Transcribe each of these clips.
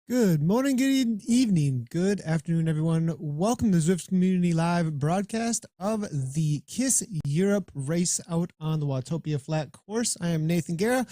Good morning, good evening, good afternoon, everyone. Welcome to Zwift Community Live broadcast of the KISS Europe race out on the Watopia Flat course. I am Nathan Guerra,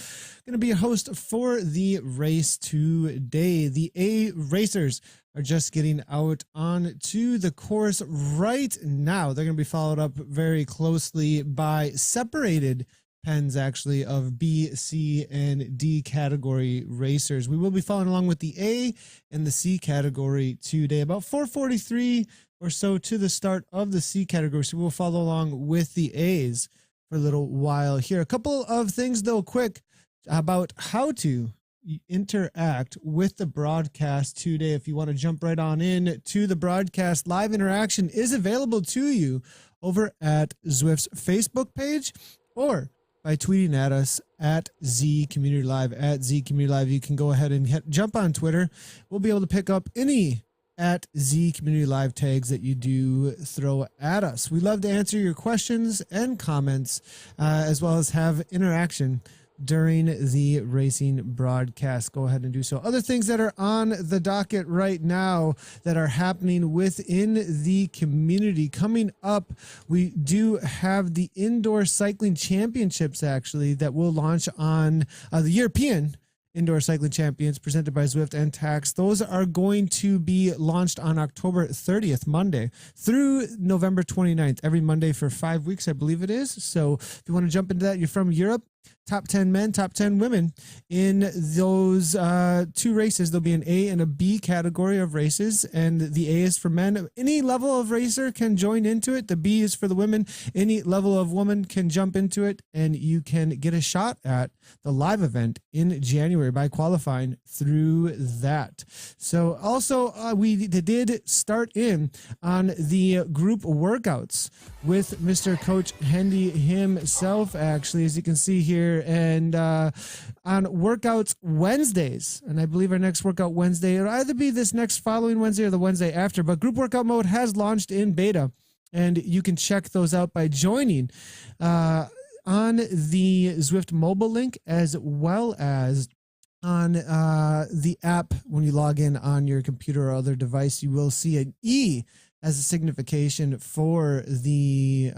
going to be a host for the race today. The A racers are just getting out onto the course right now. They're going to be followed up very closely by separated pens actually of B, C, and D category racers. We will be following along with the A and the C category today, about 4:43 or so to the start of the C category. So we'll follow along with the A's for a little while here. A couple of things though quick about how to interact with the broadcast today. If you want to jump right on in to the broadcast, live interaction is available to you over at Zwift's Facebook page or by tweeting at us at Z Community Live, at Z Community Live. You can go ahead and jump on Twitter. We'll be able to pick up any at Z Community Live tags that you do throw at us. We love to answer your questions and comments, as well as have interaction during the racing broadcast. Go ahead and do so. Other things that are on the docket right now that are happening within the community. Coming up, we do have the Indoor Cycling Championships actually that will launch on the European Indoor Cycling Champions presented by Zwift and Tax. Those are going to be launched on October 30th, Monday, through November 29th, every Monday for 5 weeks, I believe it is. So if you want to jump into that, you're from Europe, top 10 men, top 10 women in those two races. There'll be an A and a B category of races, and the A is for men. Any level of racer can join into it. The B is for the women. Any level of woman can jump into it, and you can get a shot at the live event in January by qualifying through that. So also we did start in on the group workouts with Mr. Coach Hendy himself, actually, as you can see here, and on workouts Wednesdays. And I believe our next workout Wednesday, it'll either be this next following Wednesday or the Wednesday after, but group workout mode has launched in beta, and you can check those out by joining on the Zwift mobile link, as well as on the app. When you log in on your computer or other device, you will see an E as a signification for the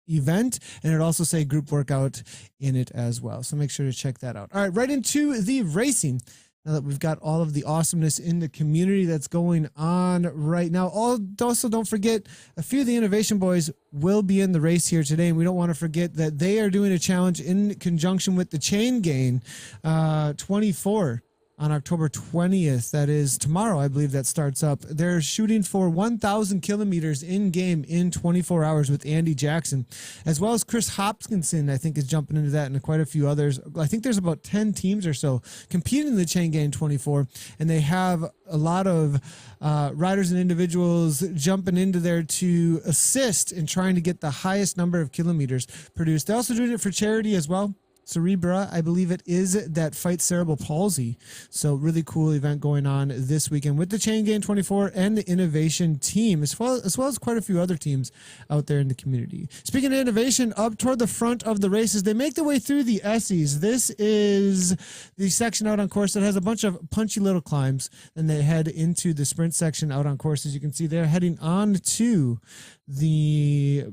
event, and it also say group workout in it as well. So make sure to check that out. All right, right into the racing. Now that we've got all of the awesomeness in the community that's going on right now. Also, don't forget, a few of the Innovation Boys will be in the race here today, and we don't want to forget that they are doing a challenge in conjunction with the Chain Gain 24 on October 20th. That is tomorrow, I believe that starts up. They're shooting for 1,000 kilometers in game in 24 hours with Andy Jackson, as well as Chris Hopkinson, I think, is jumping into that, and quite a few others. I think there's about 10 teams or so competing in the Chain Gain 24, and they have a lot of riders and individuals jumping into there to assist in trying to get the highest number of kilometers produced. They're also doing it for charity as well. Cerebra, I believe it is, that fights cerebral palsy. So really cool event going on this weekend with the Chain Gain 24 and the Innovation team, as well as quite a few other teams out there in the community. Speaking of innovation, up toward the front of the races, they make their way through the Essies. This is the section out on course that has a bunch of punchy little climbs, and they head into the sprint section out on course. As you can see, they're heading on to the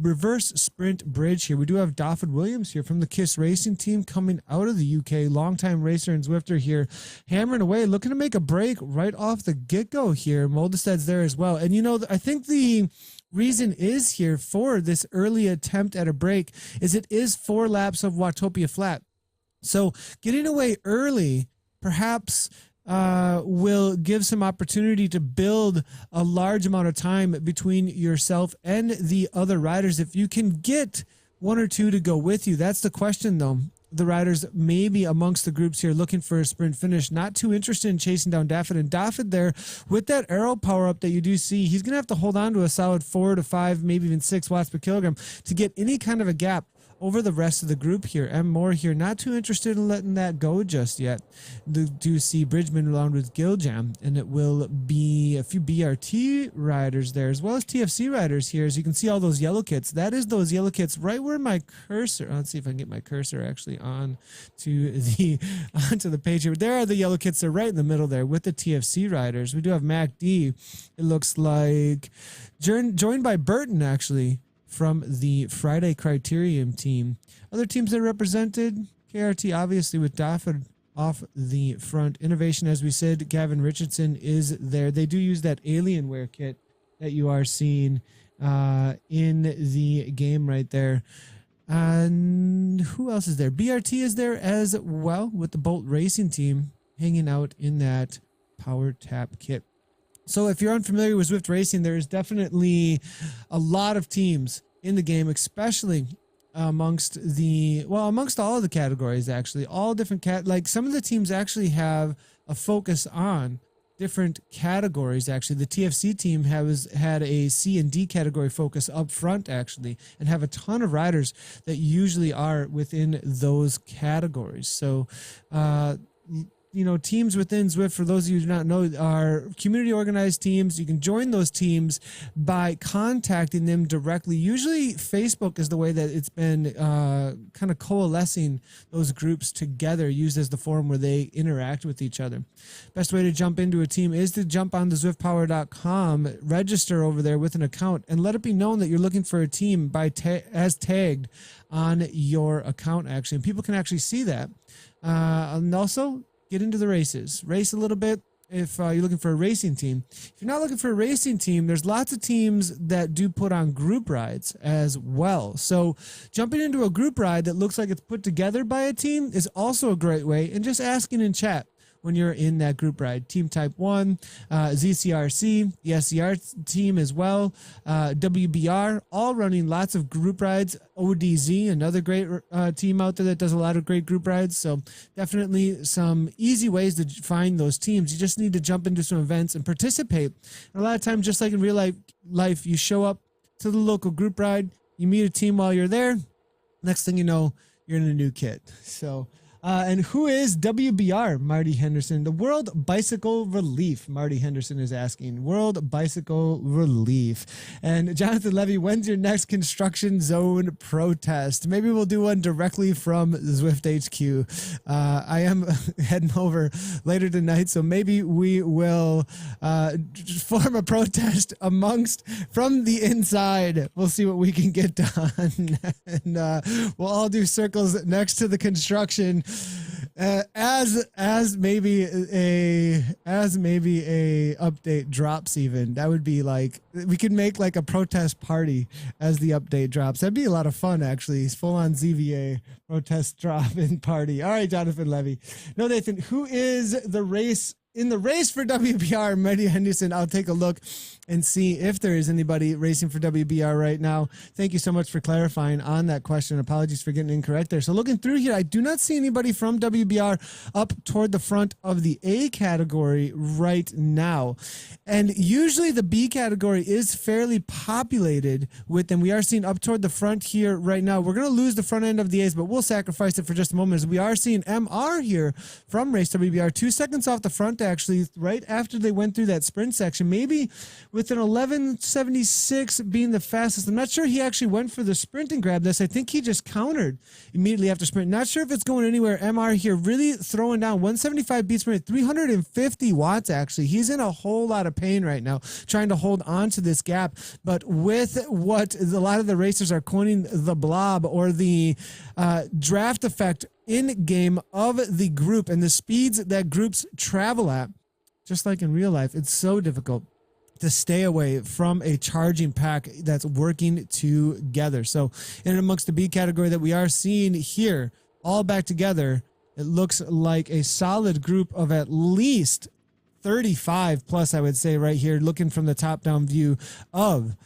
reverse sprint bridge here. We do have Daffod Williams here from the KISS Racing team coming out of the UK. Longtime racer and Zwifter here, hammering away, looking to make a break right off the get-go here. Moldestad's there as well. And, you know, I think the reason is here for this early attempt at a break is it is 4 laps of Watopia Flat. So getting away early perhaps will give some opportunity to build a large amount of time between yourself and the other riders. If you can get 1 or 2 to go with you, that's the question though. The riders maybe amongst the groups here looking for a sprint finish, not too interested in chasing down Daffod. And Daffod there with that aero power up that you do see, he's going to have to hold on to a solid 4 to 5, maybe even 6 watts per kilogram to get any kind of a gap over the rest of the group here. M. Moore here, not too interested in letting that go just yet. Do see Bridgman along with Giljam, and it will be a few BRT riders there, as well as TFC riders here. As you can see all those yellow kits, that is those yellow kits right where my cursor, let's see if I can get my cursor actually onto the page here. There are the yellow kits. They're right in the middle there with the TFC riders. We do have Mac D. It looks like joined by Burton actually from the Friday Criterium team. Other teams that are represented, KRT obviously with Dafford off the front. Innovation, as we said, Gavin Richardson is there. They do use that Alienware kit that you are seeing in the game right there. And who else is there? BRT is there as well with the Bolt Racing team hanging out in that Power Tap kit. So if you're unfamiliar with Zwift Racing, there is definitely a lot of teams in the game, especially amongst all of the categories, actually. All different like some of the teams actually have a focus on different categories. Actually, the TFC team had a C and D category focus up front actually, and have a ton of riders that usually are within those categories. So teams within Zwift, for those of you who do not know, are community organized teams. You can join those teams by contacting them directly. Usually Facebook is the way that it's been kind of coalescing those groups together, used as the forum where they interact with each other. Best way to jump into a team is to jump on the ZwiftPower.com, register over there with an account, and let it be known that you're looking for a team as tagged on your account, actually. And people can actually see that. And also, get into the races. Race a little bit if you're looking for a racing team. If you're not looking for a racing team, there's lots of teams that do put on group rides as well. So jumping into a group ride that looks like it's put together by a team is also a great way. And just asking in chat when you're in that group ride. Team Type 1, ZCRC, the SCR team as well, WBR, all running lots of group rides. ODZ, another great team out there that does a lot of great group rides. So definitely some easy ways to find those teams. You just need to jump into some events and participate. And a lot of times, just like in real life, you show up to the local group ride, you meet a team while you're there. Next thing you know, you're in a new kit. So and who is WBR, Marty Henderson? The World Bicycle Relief, Marty Henderson is asking. World Bicycle Relief. And Jonathan Levy, when's your next construction zone protest? Maybe we'll do one directly from Zwift HQ. I am heading over later tonight, so maybe we will form a protest from the inside. We'll see what we can get done. And we'll all do circles next to the construction. As maybe a update drops, even that would be like, we could make like a protest party as the update drops. That'd be a lot of fun, actually. Full on ZVA protest drop in party. All right, Jonathan Levy. No, Nathan, who is in the race for WBR? Marty Henderson. I'll take a look and see if there is anybody racing for WBR right now. Thank you so much for clarifying on that question. Apologies for getting incorrect there. So looking through here, I do not see anybody from WBR up toward the front of the A category right now. And usually the B category is fairly populated with them. We are seeing up toward the front here right now. We're going to lose the front end of the A's, but we'll sacrifice it for just a moment, as we are seeing MR here from Race WBR 2 seconds off the front, actually, right after they went through that sprint section. Maybe with an 11:76 being the fastest. I'm not sure he actually went for the sprint and grabbed this. I think he just countered immediately after sprint. Not sure if it's going anywhere. MR here really throwing down 175 beats per minute, 350 watts actually. He's in a whole lot of pain right now trying to hold on to this gap. But with what a lot of the racers are coining the blob, or the draft effect in game of the group, and the speeds that groups travel at, just like in real life, it's so difficult to stay away from a charging pack that's working together. So in and amongst the B category that we are seeing here, all back together, it looks like a solid group of at least 35 plus, I would say, right here, looking from the top-down view of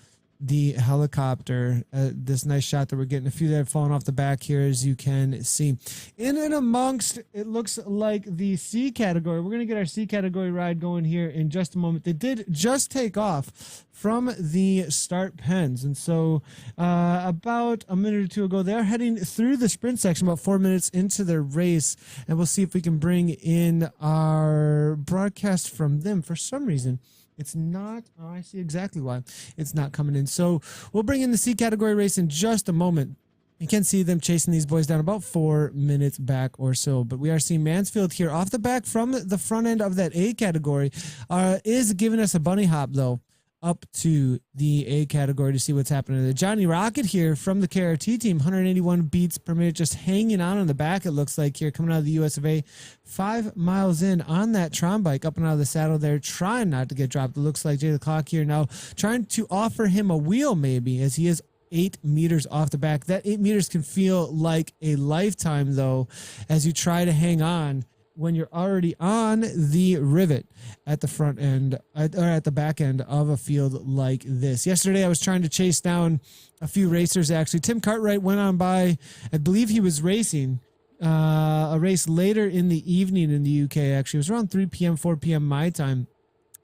the helicopter. This nice shot that we're getting. A few that have fallen off the back here, as you can see. In and amongst, it looks like the C category. We're going to get our C category ride going here in just a moment. They did just take off from the start pens. And so about a minute or two ago, they're heading through the sprint section about 4 minutes into their race. And we'll see if we can bring in our broadcast from them. For some reason, it's not. Oh, I see exactly why it's not coming in. So we'll bring in the C category race in just a moment. You can see them chasing these boys down about 4 minutes back or so. But we are seeing Mansfield here off the back from the front end of that A category is giving us a bunny hop, though, up to the A category to see what's happening. The Johnny Rocket here from the KRT team, 181 beats per minute, just hanging on the back, it looks like, here, coming out of the US of A. 5 miles in on that Tron bike, up and out of the saddle there, trying not to get dropped. It looks like Jay the Clock here now trying to offer him a wheel, maybe, as he is 8 meters off the back. That 8 meters can feel like a lifetime, though, as you try to hang on when you're already on the rivet at the front end or at the back end of a field like this. Yesterday, I was trying to chase down a few racers, actually. Tim Cartwright went on by, I believe he was racing a race later in the evening in the UK, actually. It was around 3 p.m., 4 p.m. my time.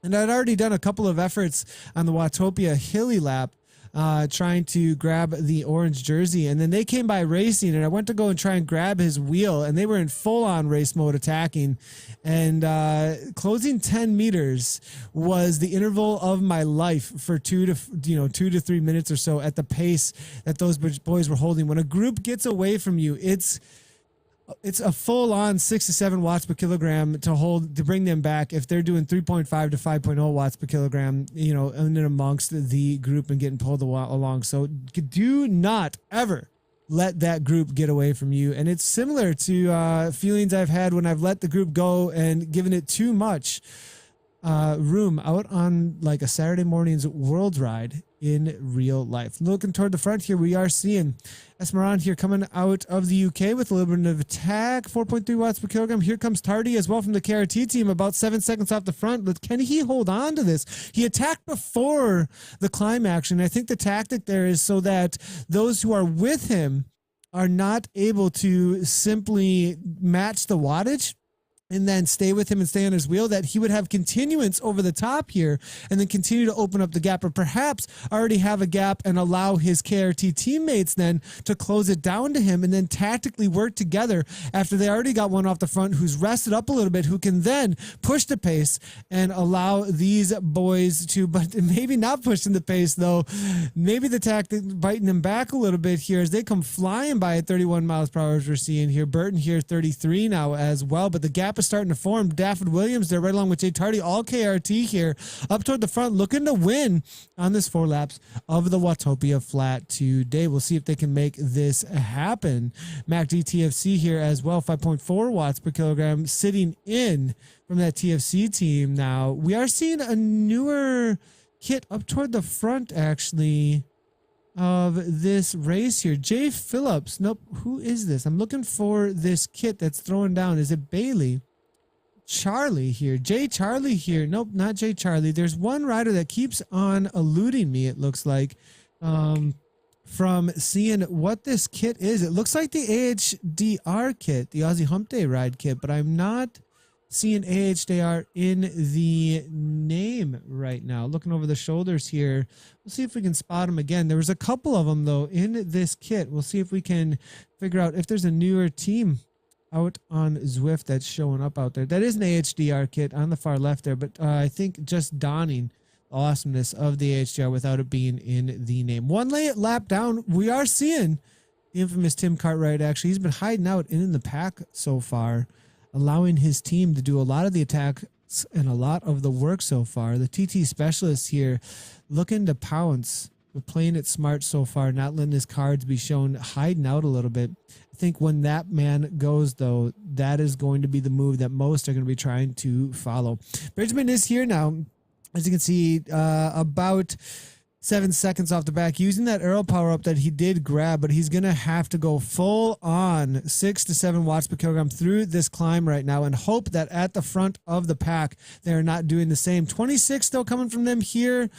And I'd already done a couple of efforts on the Watopia Hilly Lap, trying to grab the orange jersey, and then they came by racing, and I went to go and try and grab his wheel, and they were in full-on race mode attacking, and closing 10 meters was the interval of my life for 2 to 3 minutes or so at the pace that those boys were holding. When a group gets away from you, it's a full-on 6 to 7 watts per kilogram to bring them back if they're doing 3.5 to 5.0 watts per kilogram, in and amongst the group and getting pulled along. So do not ever let that group get away from you. And it's similar to feelings I've had when I've let the group go and given it too much room out on like a Saturday morning's world ride in real life. Looking toward the front here, we are seeing Esmeralda here coming out of the UK with a little bit of attack, 4.3 watts per kilogram. Here comes Tardy as well from the KRT team, about 7 seconds off the front. But can he hold on to this? He attacked before the climb action. I think the tactic there is so that those who are with him are not able to simply match the wattage and then stay with him and stay on his wheel, that he would have continuance over the top here and then continue to open up the gap, or perhaps already have a gap and allow his KRT teammates then to close it down to him and then tactically work together after they already got one off the front who's rested up a little bit, who can then push the pace and allow these boys to, but maybe not pushing the pace though, maybe the tactic biting them back a little bit here as they come flying by at 31 miles per hour as we're seeing here. Burton here 33 now as well, but the gap is starting to form. Dafford Williams there right along with Jay Tardy, all KRT here up toward the front, looking to win on this 4 laps of the Watopia Flat today. We'll see if they can make this happen. Mac DTFC here as well, 5.4 watts per kilogram sitting in from that TFC team. Now we are seeing a newer kit up toward the front actually of this race here. Jay Phillips. Nope. Who is this? I'm looking for this kit that's throwing down. Is it Bailey? Charlie here. Jay Charlie here. Nope, not Jay Charlie. There's one rider that keeps on eluding me, it looks like, from seeing what this kit is. It looks like the AHDR kit, the Aussie Hump Day Ride kit, but I'm not seeing AHDR in the name right now. Looking over the shoulders here. We'll see if we can spot them again. There was a couple of them, though, in this kit. We'll see if we can figure out if there's a newer team out on Zwift that's showing up out there. That is an AHDR kit on the far left there, but I think just donning the awesomeness of the AHDR without it being in the name. One lap down, we are seeing the infamous Tim Cartwright. Actually, he's been hiding out in the pack so far, allowing his team to do a lot of the attacks and a lot of the work so far. The TT specialist here looking to pounce, but playing it smart so far, not letting his cards be shown, hiding out a little bit. I think when that man goes, though, that is going to be the move that most are going to be trying to follow. Bridgman is here now. As you can see, about 7 seconds off the back, using that arrow power up that he did grab, but he's going to have to go full on 6 to 7 watts per kilogram through this climb right now and hope that at the front of the pack, they're not doing the same. 26 still coming from them here.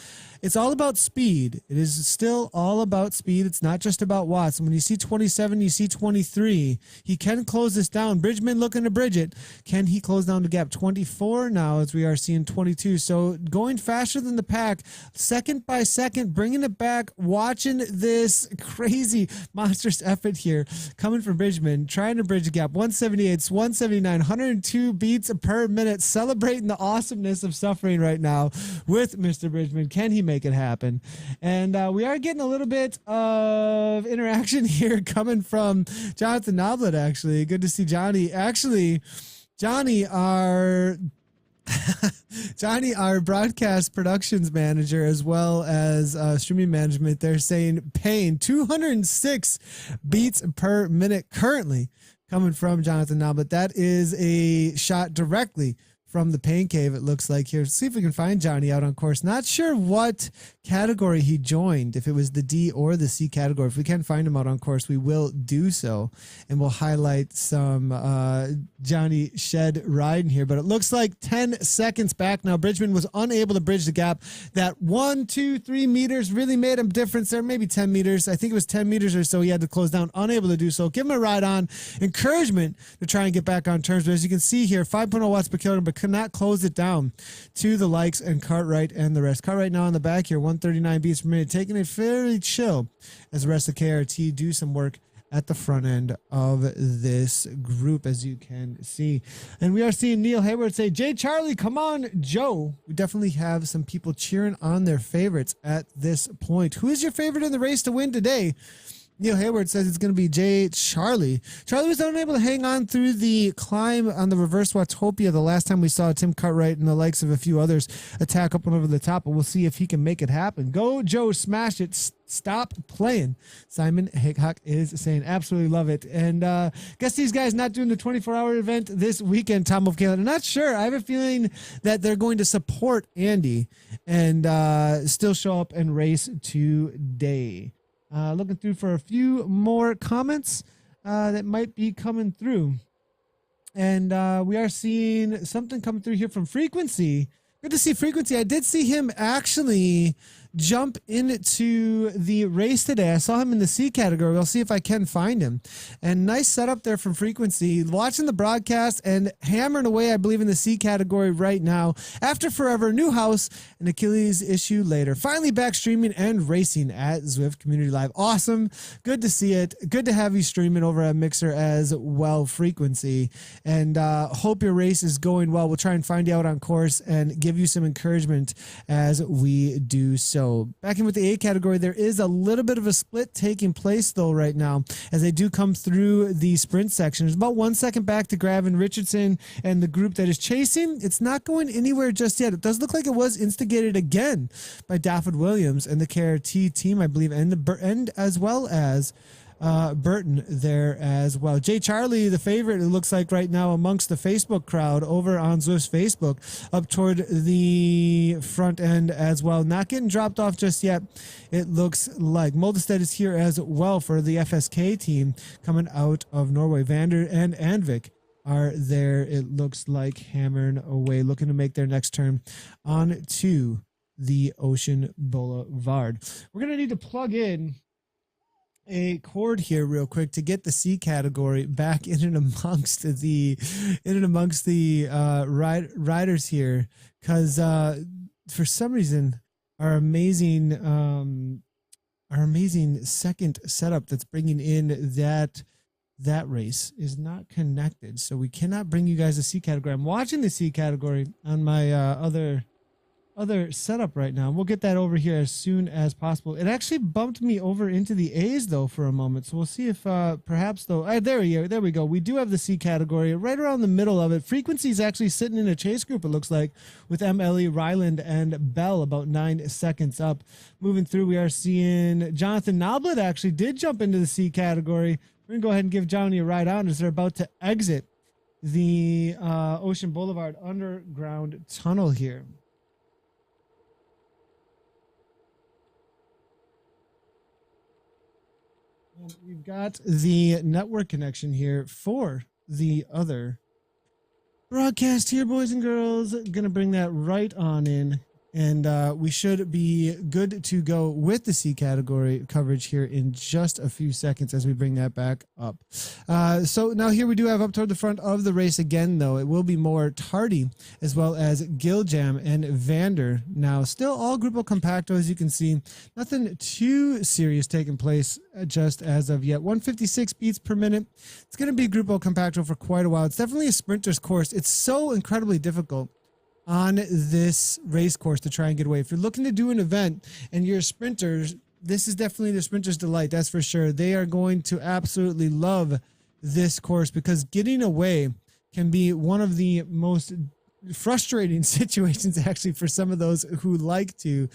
It's all about speed. It is still all about speed. It's not just about watts. And when you see 27, you see 23. He can close this down. Bridgman looking to bridge it. Can he close down the gap? 24 now as we are seeing 22. So going faster than the pack, second by second, bringing it back, watching this crazy monstrous effort here coming from Bridgman, trying to bridge the gap. 178, 179, 102 beats per minute, celebrating the awesomeness of suffering right now with Mr. Bridgman. Can he make it happen? And we are getting a little bit of interaction here coming from Jonathan Noblet, actually. Good to see Johnny. Actually, Johnny, our broadcast productions manager, as well as streaming management, they're saying paying 206 beats per minute currently coming from Jonathan Noblet. That is a shot directly from the Pain Cave, it looks like here. Let's see if we can find Johnny out on course. Not sure what category he joined, if it was the D or the C category. If we can find him out on course, we will do so, and we'll highlight some Johnny Shed riding here. But it looks like 10 seconds back now. Bridgman was unable to bridge the gap. That 1, 2, 3 meters really made a difference there. Maybe 10 meters. I think it was 10 meters or so he had to close down, unable to do so. Give him a ride on. Encouragement to try and get back on terms. But as you can see here, 5.0 watts per kilogram, but could not close it down to the likes and Cartwright and the rest. Cartwright now on the back here, 139 beats per minute, taking it fairly chill as the rest of KRT do some work at the front end of this group, as you can see. And we are seeing Neil Hayward say, Jay Charlie, come on, Joe. We definitely have some people cheering on their favorites at this point. Who is your favorite in the race to win today? Neil Hayward says it's going to be Jay Charlie. Charlie was unable to hang on through the climb on the reverse Watopia the last time we saw Tim Cartwright and the likes of a few others attack up and over the top, but we'll see if he can make it happen. Go, Joe, smash it. Stop playing. Simon Hickok is saying absolutely love it. And guess these guys not doing the 24-hour event this weekend, Tom of Kalen. I'm not sure. I have a feeling that they're going to support Andy and still show up and race today. Looking through for a few more comments that might be coming through. And we are seeing something coming through here from Frequency. Good to see Frequency. I did see him actually jump into the race today. I saw him in the C category. I'll see if I can find him. And nice setup there from Frequency. Watching the broadcast and hammering away, I believe, in the C category right now. After forever, new house, an Achilles issue later. Finally back streaming and racing at Zwift Community Live. Awesome. Good to see it. Good to have you streaming over at Mixer as well, Frequency. And hope your race is going well. We'll try and find you out on course and give you some encouragement as we do so. Back in with the A category, there is a little bit of a split taking place though right now as they do come through the sprint section. There's about 1 second back to Gavin Richardson and the group that is chasing. It's not going anywhere just yet. It does look like it was instigated again by Dafford Williams and the KRT team, I believe, and as well as Burton there as well. Jay Charlie, the favorite, it looks like right now amongst the Facebook crowd over on Zwift's Facebook, up toward the front end as well. Not getting dropped off just yet. It looks like Multistreaming is here as well for the FSK team coming out of Norway. Vander and Anvik are there, it looks like, hammering away, looking to make their next turn on to the Ocean Boulevard. We're going to need to plug in a cord here real quick to get the C category back in and amongst the riders here, because for some reason our amazing second setup that's bringing in that race is not connected, so we cannot bring you guys a C category. I'm watching the C category on my other setup right now. We'll get that over here as soon as possible. It actually bumped me over into the A's though for a moment, so we'll see if perhaps though there we go. We do have the C category right around the middle of it. Frequency is actually sitting in a chase group, it looks like, with MLE, Ryland, and Bell about 9 seconds up. Moving through, we are seeing Jonathan Noblet actually did jump into the C category. We're gonna go ahead and give Johnny a ride on as they're about to exit the Ocean Boulevard underground tunnel here. And we've got the network connection here for the other broadcast here, boys and girls. Gonna bring that right on in, and we should be good to go with the C category coverage here in just a few seconds as we bring that back up. So now here we do have up toward the front of the race again, though. It will be more Tardy as well as Giljam and Vander. Now still all Grupo Compacto, as you can see. Nothing too serious taking place just as of yet. 156 beats per minute. It's going to be Grupo Compacto for quite a while. It's definitely a sprinter's course. It's so incredibly difficult on this race course to try and get away. If you're looking to do an event and you're sprinters, this is definitely the sprinter's delight. That's for sure. They are going to absolutely love this course because getting away can be one of the most frustrating situations actually for some of those who like to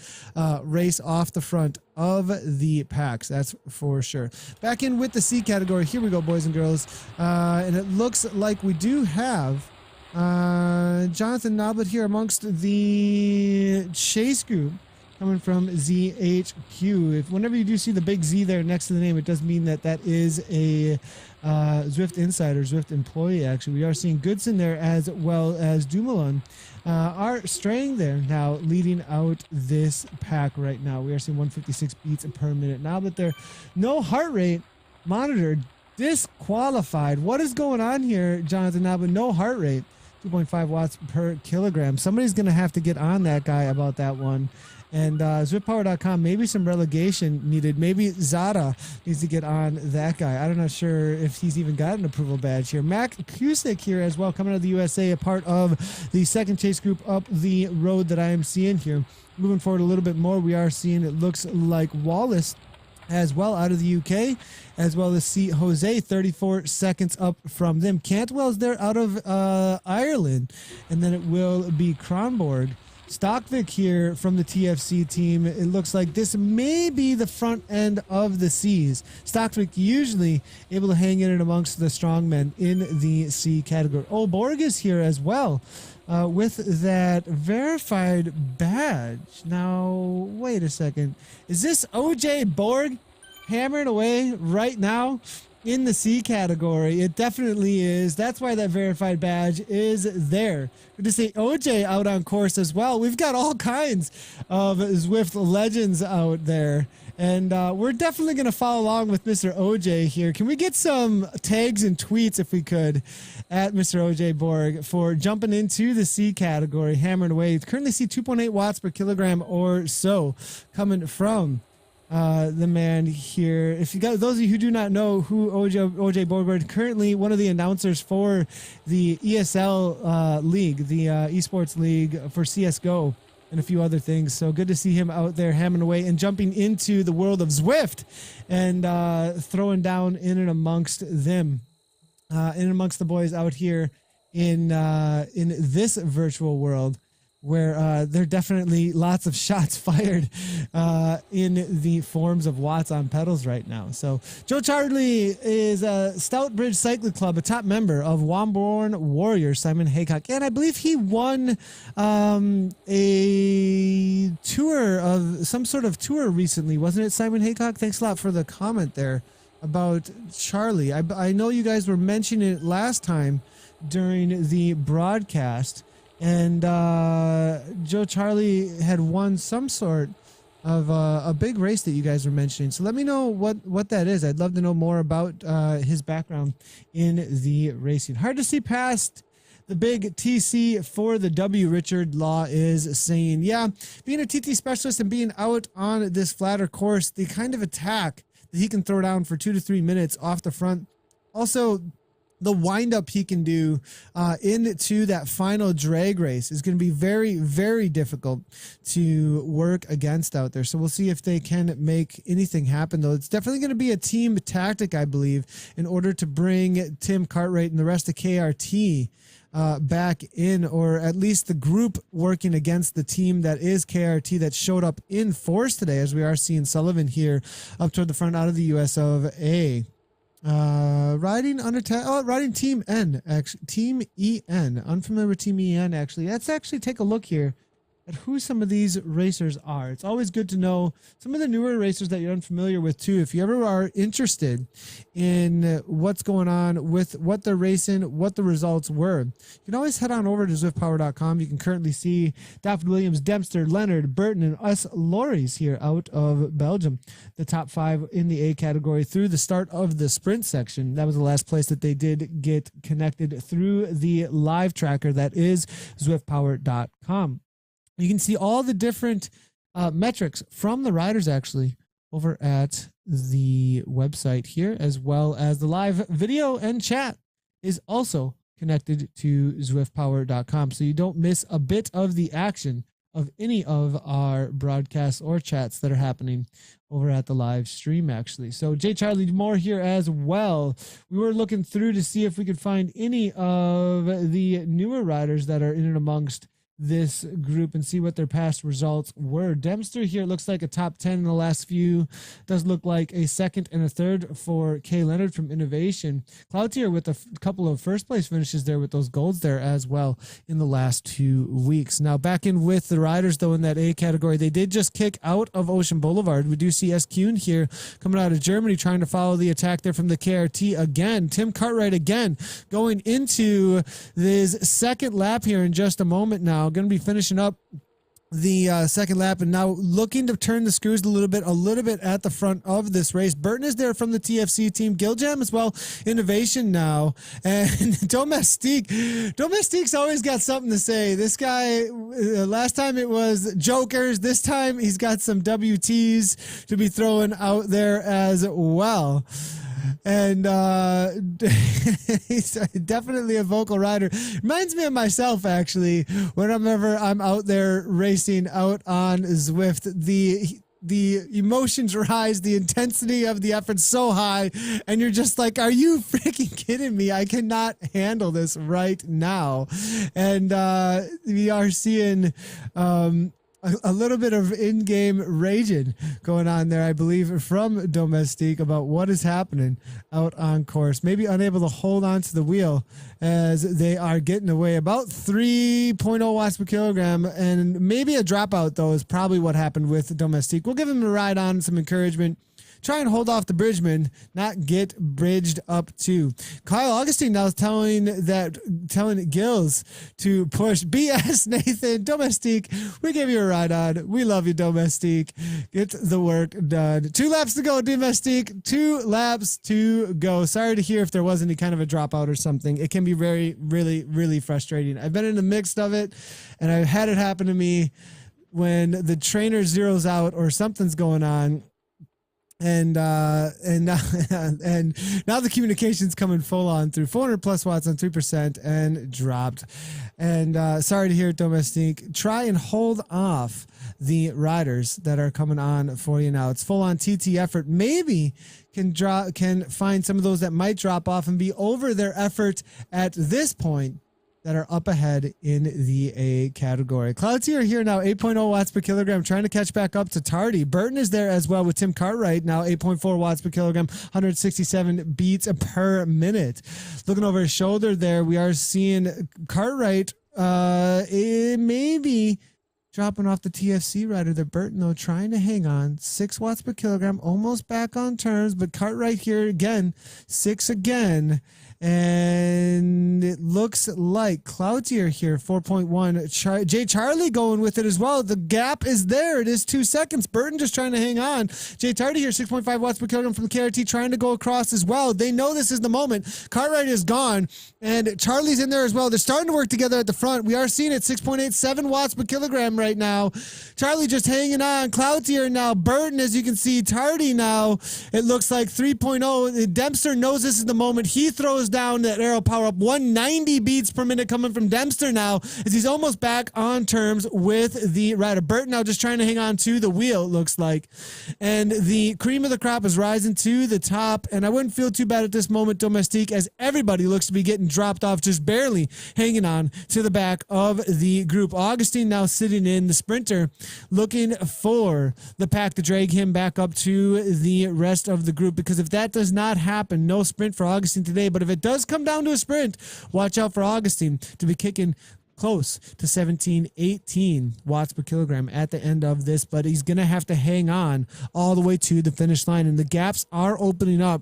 race off the front of the packs. That's for sure. Back in with the C category. Here we go, boys and girls. And it looks like we do have Jonathan Noblet here amongst the chase group coming from ZHQ. Whenever you do see the big Z there next to the name, it does mean that that is a Zwift insider, Zwift employee. Actually, we are seeing Goodson there as well as Dumoulin are straying there now, leading out this pack right now. We are seeing 156 beats per minute now, but there no heart rate monitor disqualified. What is going on here, Jonathan Noblet? No heart rate. 2.5 watts per kilogram. Somebody's going to have to get on that guy about that one. And ZwiftPower.com, maybe some relegation needed. Maybe Zada needs to get on that guy. I'm not sure if he's even got an approval badge here. Mac Cusick here as well, coming out of the USA, a part of the second chase group up the road that I am seeing here. Moving forward a little bit more, we are seeing, it looks like Wallace as well out of the UK, as well as see Jose 34 seconds up from them. Cantwell's there out of Ireland, and then it will be Kronborg. Stockvik here from the TFC team. It looks like this may be the front end of the C's. Stockvik usually able to hang in and amongst the strongmen in the C category. Oh, Borg is here as well with that verified badge. Now, wait a second. Is this OJ Borg hammering away right now in the C category? It definitely is. That's why that verified badge is there. Good to see OJ out on course as well. We've got all kinds of Zwift legends out there. And we're definitely going to follow along with Mr. OJ here. Can we get some tags and tweets, if we could, at Mr. OJ Borg for jumping into the C category, hammering away. You currently see 2.8 watts per kilogram or so coming from the man here. If you got those of you who do not know who OJ Borg, currently one of the announcers for the ESL league, the esports league for CSGO and a few other things. So good to see him out there hammering away and jumping into the world of Zwift and throwing down in and amongst them, in and amongst the boys out here in this virtual world, where there are definitely lots of shots fired in the forms of watts on pedals right now. So Joe Charlie is a Stoutbridge Cycling Club, a top member of Womborn Warriors, Simon Haycock. And I believe he won a tour of some sort of tour recently, wasn't it, Simon Haycock? Thanks a lot for the comment there about Charlie. I know you guys were mentioning it last time during the broadcast. And Joe Charlie had won some sort of a big race that you guys were mentioning. So let me know what that is. I'd love to know more about his background in the racing. Hard to see past the big TC for the W. Richard Law is saying, yeah, being a TT specialist and being out on this flatter course, the kind of attack that he can throw down for 2 to 3 minutes off the front. Also, the windup he can do into that final drag race is going to be very, very difficult to work against out there. So we'll see if they can make anything happen, though. It's definitely going to be a team tactic, I believe, in order to bring Tim Cartwright and the rest of KRT back in, or at least the group working against the team that is KRT that showed up in force today, as we are seeing Sullivan here up toward the front out of the US of A. Riding riding Team N, actually. Team EN. Unfamiliar with Team EN, actually. Let's actually take a look here at who some of these racers are. It's always good to know some of the newer racers that you're unfamiliar with too. If you ever are interested in what's going on with what they're racing, what the results were, you can always head on over to ZwiftPower.com. You can currently see Daphne Williams, Dempster, Leonard, Burton, and us lorries here out of Belgium. The top 5 in the A category through the start of the sprint section. That was the last place that they did get connected through the live tracker that is ZwiftPower.com. You can see all the different metrics from the riders actually over at the website here, as well as the live video and chat is also connected to ZwiftPower.com. So you don't miss a bit of the action of any of our broadcasts or chats that are happening over at the live stream actually. So J. Charlie Moore here as well. We were looking through to see if we could find any of the newer riders that are in and amongst this group and see what their past results were. Dempster here looks like a top 10 in the last few. Does look like a second and a third for Kay Leonard from Innovation. Cloutier with a couple of first place finishes there with those golds there as well in the last 2 weeks. Now back in with the riders though in that A category. They did just kick out of Ocean Boulevard. We do see S. Kuhn here coming out of Germany trying to follow the attack there from the KRT again. Tim Cartwright again going into this second lap here in just a moment now. Going to be finishing up the second lap and now looking to turn the screws a little bit at the front of this race. Burton is there from the TFC team. Giljam as well. Innovation now. And Domestique's always got something to say. This guy, last time it was jokers. This time he's got some WTs to be throwing out there as well. And he's definitely a vocal rider. Reminds me of myself, actually, whenever I'm out there racing out on Zwift. The emotions rise, the intensity of the effort so high, and you're just like, are you freaking kidding me? I cannot handle this right now. And we are seeing a little bit of in-game raging going on there, I believe, from Domestique about what is happening out on course. Maybe unable to hold on to the wheel as they are getting away. About 3.0 watts per kilogram, and maybe a dropout, though, is probably what happened with Domestique. We'll give him a ride on, some encouragement. Try and hold off the bridgeman, not get bridged up too. Kyle Augustine now is telling Gills to push. BS, Nathan. Domestique, we gave you a ride on. We love you, Domestique. Get the work done. 2 laps to go, Domestique. 2 laps to go. Sorry to hear if there was any kind of a dropout or something. It can be really frustrating. I've been in the mix of it, and I've had it happen to me when the trainer zeroes out or something's going on. And now the communication's coming full on through 400 plus watts on 3% and dropped. And sorry to hear it, Domestique. Try and hold off the riders that are coming on for you now. It's full on TT effort. Maybe can find some of those that might drop off and be over their effort at this point that are up ahead in the A category. Cloutier here now, 8.0 watts per kilogram, trying to catch back up to Tardy. Burton is there as well with Tim Cartwright, now 8.4 watts per kilogram, 167 beats per minute. Looking over his shoulder there, we are seeing Cartwright maybe dropping off the TFC rider there. Burton, though, trying to hang on. 6 watts per kilogram, almost back on terms, but Cartwright here again, 6 again. And it looks like Cloutier here, 4.1. Jay Charlie going with it as well. The gap is there. It is 2 seconds. Burton just trying to hang on. Jay Tardy here, 6.5 watts per kilogram from the KRT, trying to go across as well. They know this is the moment. Cartwright is gone, and Charlie's in there as well. They're starting to work together at the front. We are seeing it, 6.87 watts per kilogram right now. Charlie just hanging on. Cloutier now. Burton, as you can see. Tardy now. It looks like 3.0. Dempster knows this is the moment. He throws down that arrow power up. 190 beats per minute coming from Dempster now as he's almost back on terms with the rider. Burton now just trying to hang on to the wheel, it looks like. And the cream of the crop is rising to the top, and I wouldn't feel too bad at this moment, Domestique, as everybody looks to be getting dropped off, just barely hanging on to the back of the group. Augustine now sitting in the sprinter, looking for the pack to drag him back up to the rest of the group, because if that does not happen, no sprint for Augustine today. But if it does come down to a sprint, watch out for Augustine to be kicking close to 17, 18 watts per kilogram at the end of this, but he's going to have to hang on all the way to the finish line, and the gaps are opening up.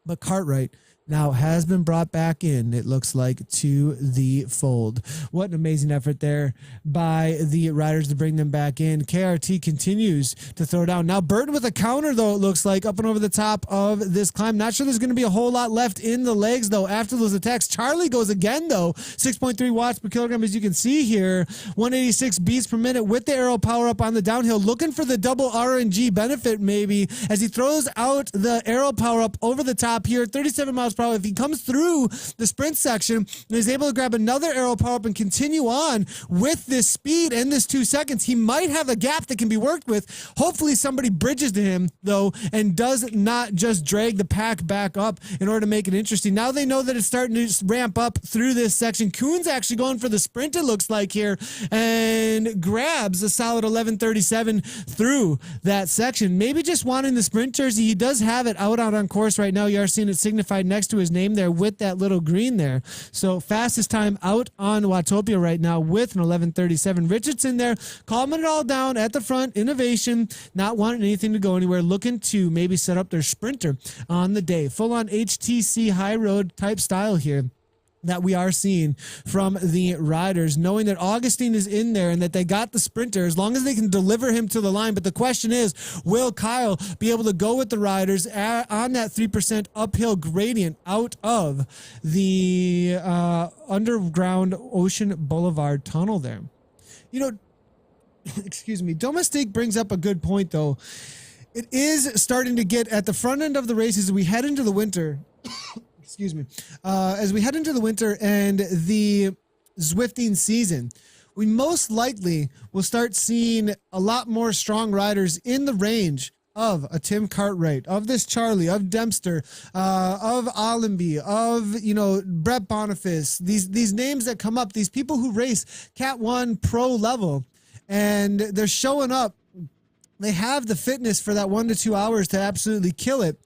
But Cartwright now has been brought back in, it looks like, to the fold. What an amazing effort there by the riders to bring them back in. KRT continues to throw down. Now Burton with a counter, though, it looks like, up and over the top of this climb. Not sure there's going to be a whole lot left in the legs, though, after those attacks. Charlie goes again, though. 6.3 watts per kilogram, as you can see here. 186 beats per minute with the aero power up on the downhill. Looking for the double RNG benefit, maybe, as he throws out the aero power up over the top here. 37 miles per hour. If he comes through the sprint section and is able to grab another aero power up and continue on with this speed and this 2 seconds, he might have a gap that can be worked with. Hopefully somebody bridges to him, though, and does not just drag the pack back up in order to make it interesting. Now they know that it's starting to ramp up through this section. Kuhn's actually going for the sprint, it looks like, here, and grabs a solid 11:37 through that section. Maybe just wanting the sprint jersey. He does have it out on course right now. You are seeing it signified next to his name there with that little green there. So fastest time out on Watopia right now with an 11:37. Richardson there calming it all down at the front. Innovation, not wanting anything to go anywhere, looking to maybe set up their sprinter on the day. Full on HTC high road type style here that we are seeing from the riders, knowing that Augustine is in there and that they got the sprinter as long as they can deliver him to the line. But the question is, will Kyle be able to go with the riders on that 3% uphill gradient out of the underground Ocean Boulevard tunnel there? You know, excuse me, Domestique brings up a good point, though. It is starting to get at the front end of the races as we head into the winter. Excuse me, as we head into the winter and the Zwifting season, we most likely will start seeing a lot more strong riders in the range of a Tim Cartwright, of this Charlie, of Dempster, of Allenby, of, Brett Boniface, these names that come up, these people who race Cat 1 pro level, and they're showing up. They have the fitness for that 1 to 2 hours to absolutely kill it.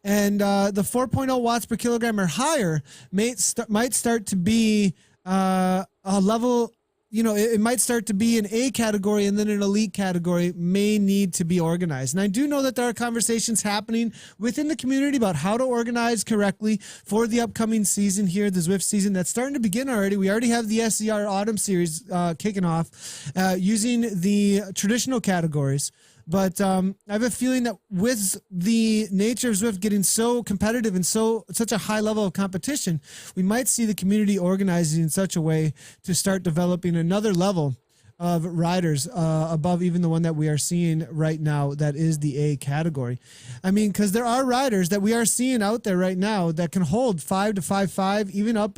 And the 4.0 watts per kilogram or higher might start to be a level, it might start to be an A category, and then an elite category may need to be organized. And I do know that there are conversations happening within the community about how to organize correctly for the upcoming season here, the Zwift season that's starting to begin already. We already have the SCR Autumn Series kicking off using the traditional categories. But I have a feeling that with the nature of Zwift getting so competitive and such a high level of competition, we might see the community organizing in such a way to start developing another level of riders above even the one that we are seeing right now, that is the A category. I mean, because there are riders that we are seeing out there right now that can hold 5 to 5.5, even up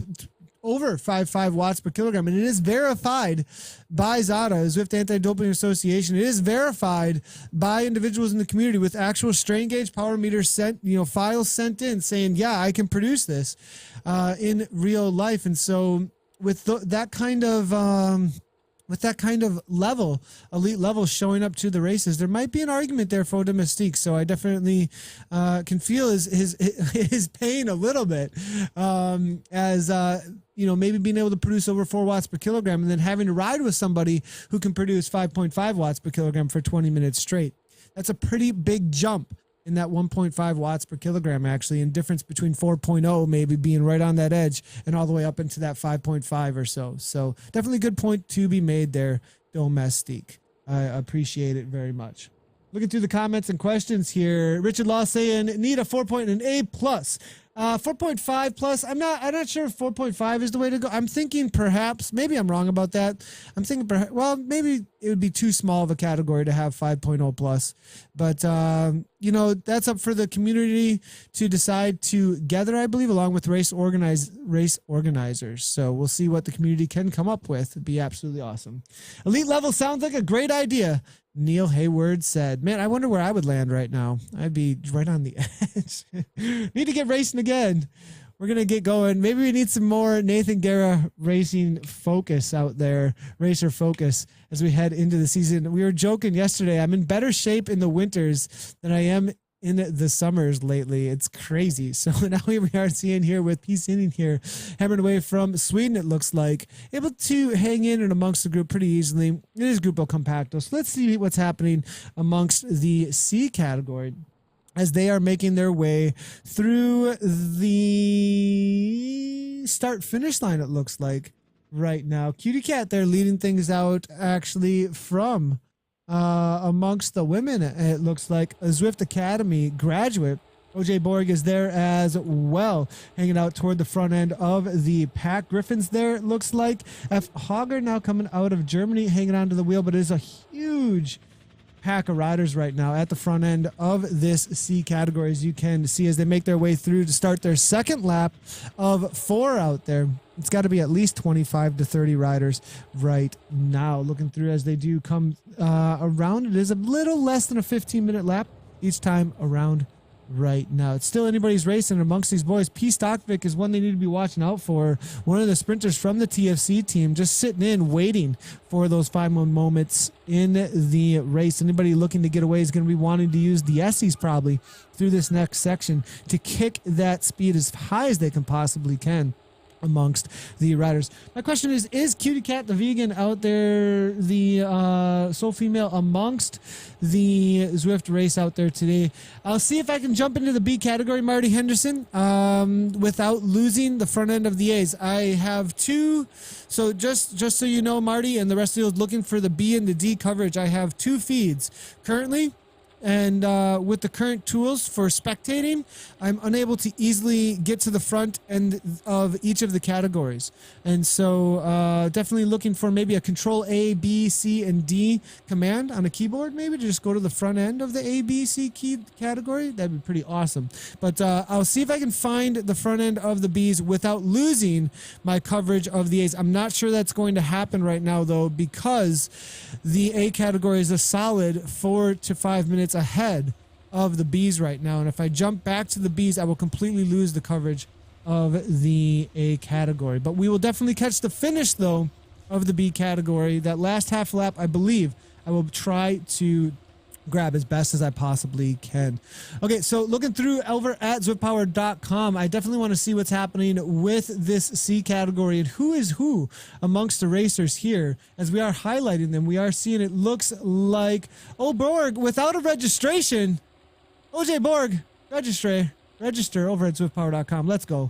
over 5.5 watts per kilogram. And it is verified by ZADA, Zwift Anti-Doping Association. It is verified by individuals in the community with actual strain gauge power meters sent, files sent in saying, yeah, I can produce this in real life. And so with that kind of level, elite level showing up to the races, there might be an argument there for Domestique. So I definitely can feel his pain a little bit as maybe being able to produce over 4 watts per kilogram and then having to ride with somebody who can produce 5.5 watts per kilogram for 20 minutes straight. That's a pretty big jump in that 1.5 watts per kilogram, actually, and difference between 4.0 maybe being right on that edge and all the way up into that 5.5 or so. So definitely a good point to be made there, Domestique. I appreciate it very much. Looking through the comments and questions here, Richard Law saying need a 4.0 and an A plus. 4.5 plus. I'm not sure if 4.5 is the way to go. I'm thinking perhaps, maybe I'm wrong about that. I'm thinking perhaps, maybe it would be too small of a category to have 5.0 plus, but that's up for the community to decide together, I believe, along with race organizers. So we'll see what the community can come up with. It'd be absolutely awesome. Elite level sounds like a great idea, Neil Hayward said. Man, I wonder where I would land right now. I'd be right on the edge. Need to get racing again. We're going to get going. Maybe we need some more Nathan Guerra racing focus out there, racer focus, as we head into the season. We were joking yesterday. I'm in better shape in the winters than I am in the summers lately. It's crazy. So now we are seeing here with Peace Inning here, hammering away from Sweden, it looks like, able to hang in and amongst the group pretty easily. It is Grupo Compacto. So let's see what's happening amongst the C category as they are making their way through the start-finish line, it looks like, right now. Cutie Cat, they're leading things out, actually, from amongst the women, it looks like. A Zwift Academy graduate, OJ Borg, is there as well, hanging out toward the front end of the pack. Griffins there, it looks like. F. Hogger now coming out of Germany, hanging onto the wheel, but it is a huge pack of riders right now at the front end of this C category, as you can see as they make their way through to start their second lap of 4 out there. It's got to be at least 25 to 30 riders right now. Looking through as they do come around, it is a little less than a 15-minute lap each time around right now. It's still anybody's race, and amongst these boys, P. Stockvik is one they need to be watching out for. One of the sprinters from the TFC team, just sitting in, waiting for those 5-1 moments in the race. Anybody looking to get away is going to be wanting to use the Essies probably through this next section to kick that speed as high as they can possibly can amongst the riders. My question is Cutie Cat the vegan out there the sole female amongst the Zwift race out there today? I'll see if I can jump into the B category, Marty Henderson, without losing the front end of the A's. I have two, so just so you know, Marty, and the rest of you looking for the B and the D coverage, I have 2 feeds currently. And with the current tools for spectating, I'm unable to easily get to the front end of each of the categories. And so definitely looking for maybe a Control A, B, C, and D command on a keyboard, maybe to just go to the front end of the A, B, C key category. That'd be pretty awesome. But I'll see if I can find the front end of the Bs without losing my coverage of the As. I'm not sure that's going to happen right now, though, because the A category is a solid 4 to 5 minutes ahead of the Bs right now, and if I jump back to the Bs, I will completely lose the coverage of the A category. But we will definitely catch the finish, though, of the B category. That last half lap, I believe, I will try to grab as best as I possibly can. Okay, so looking through over at zwiftpower.com, I definitely want to see what's happening with this C category and who is who amongst the racers here. As we are highlighting them, we are seeing it looks like, oh, Borg, without a registration. OJ Borg, register over at zwiftpower.com. Let's go.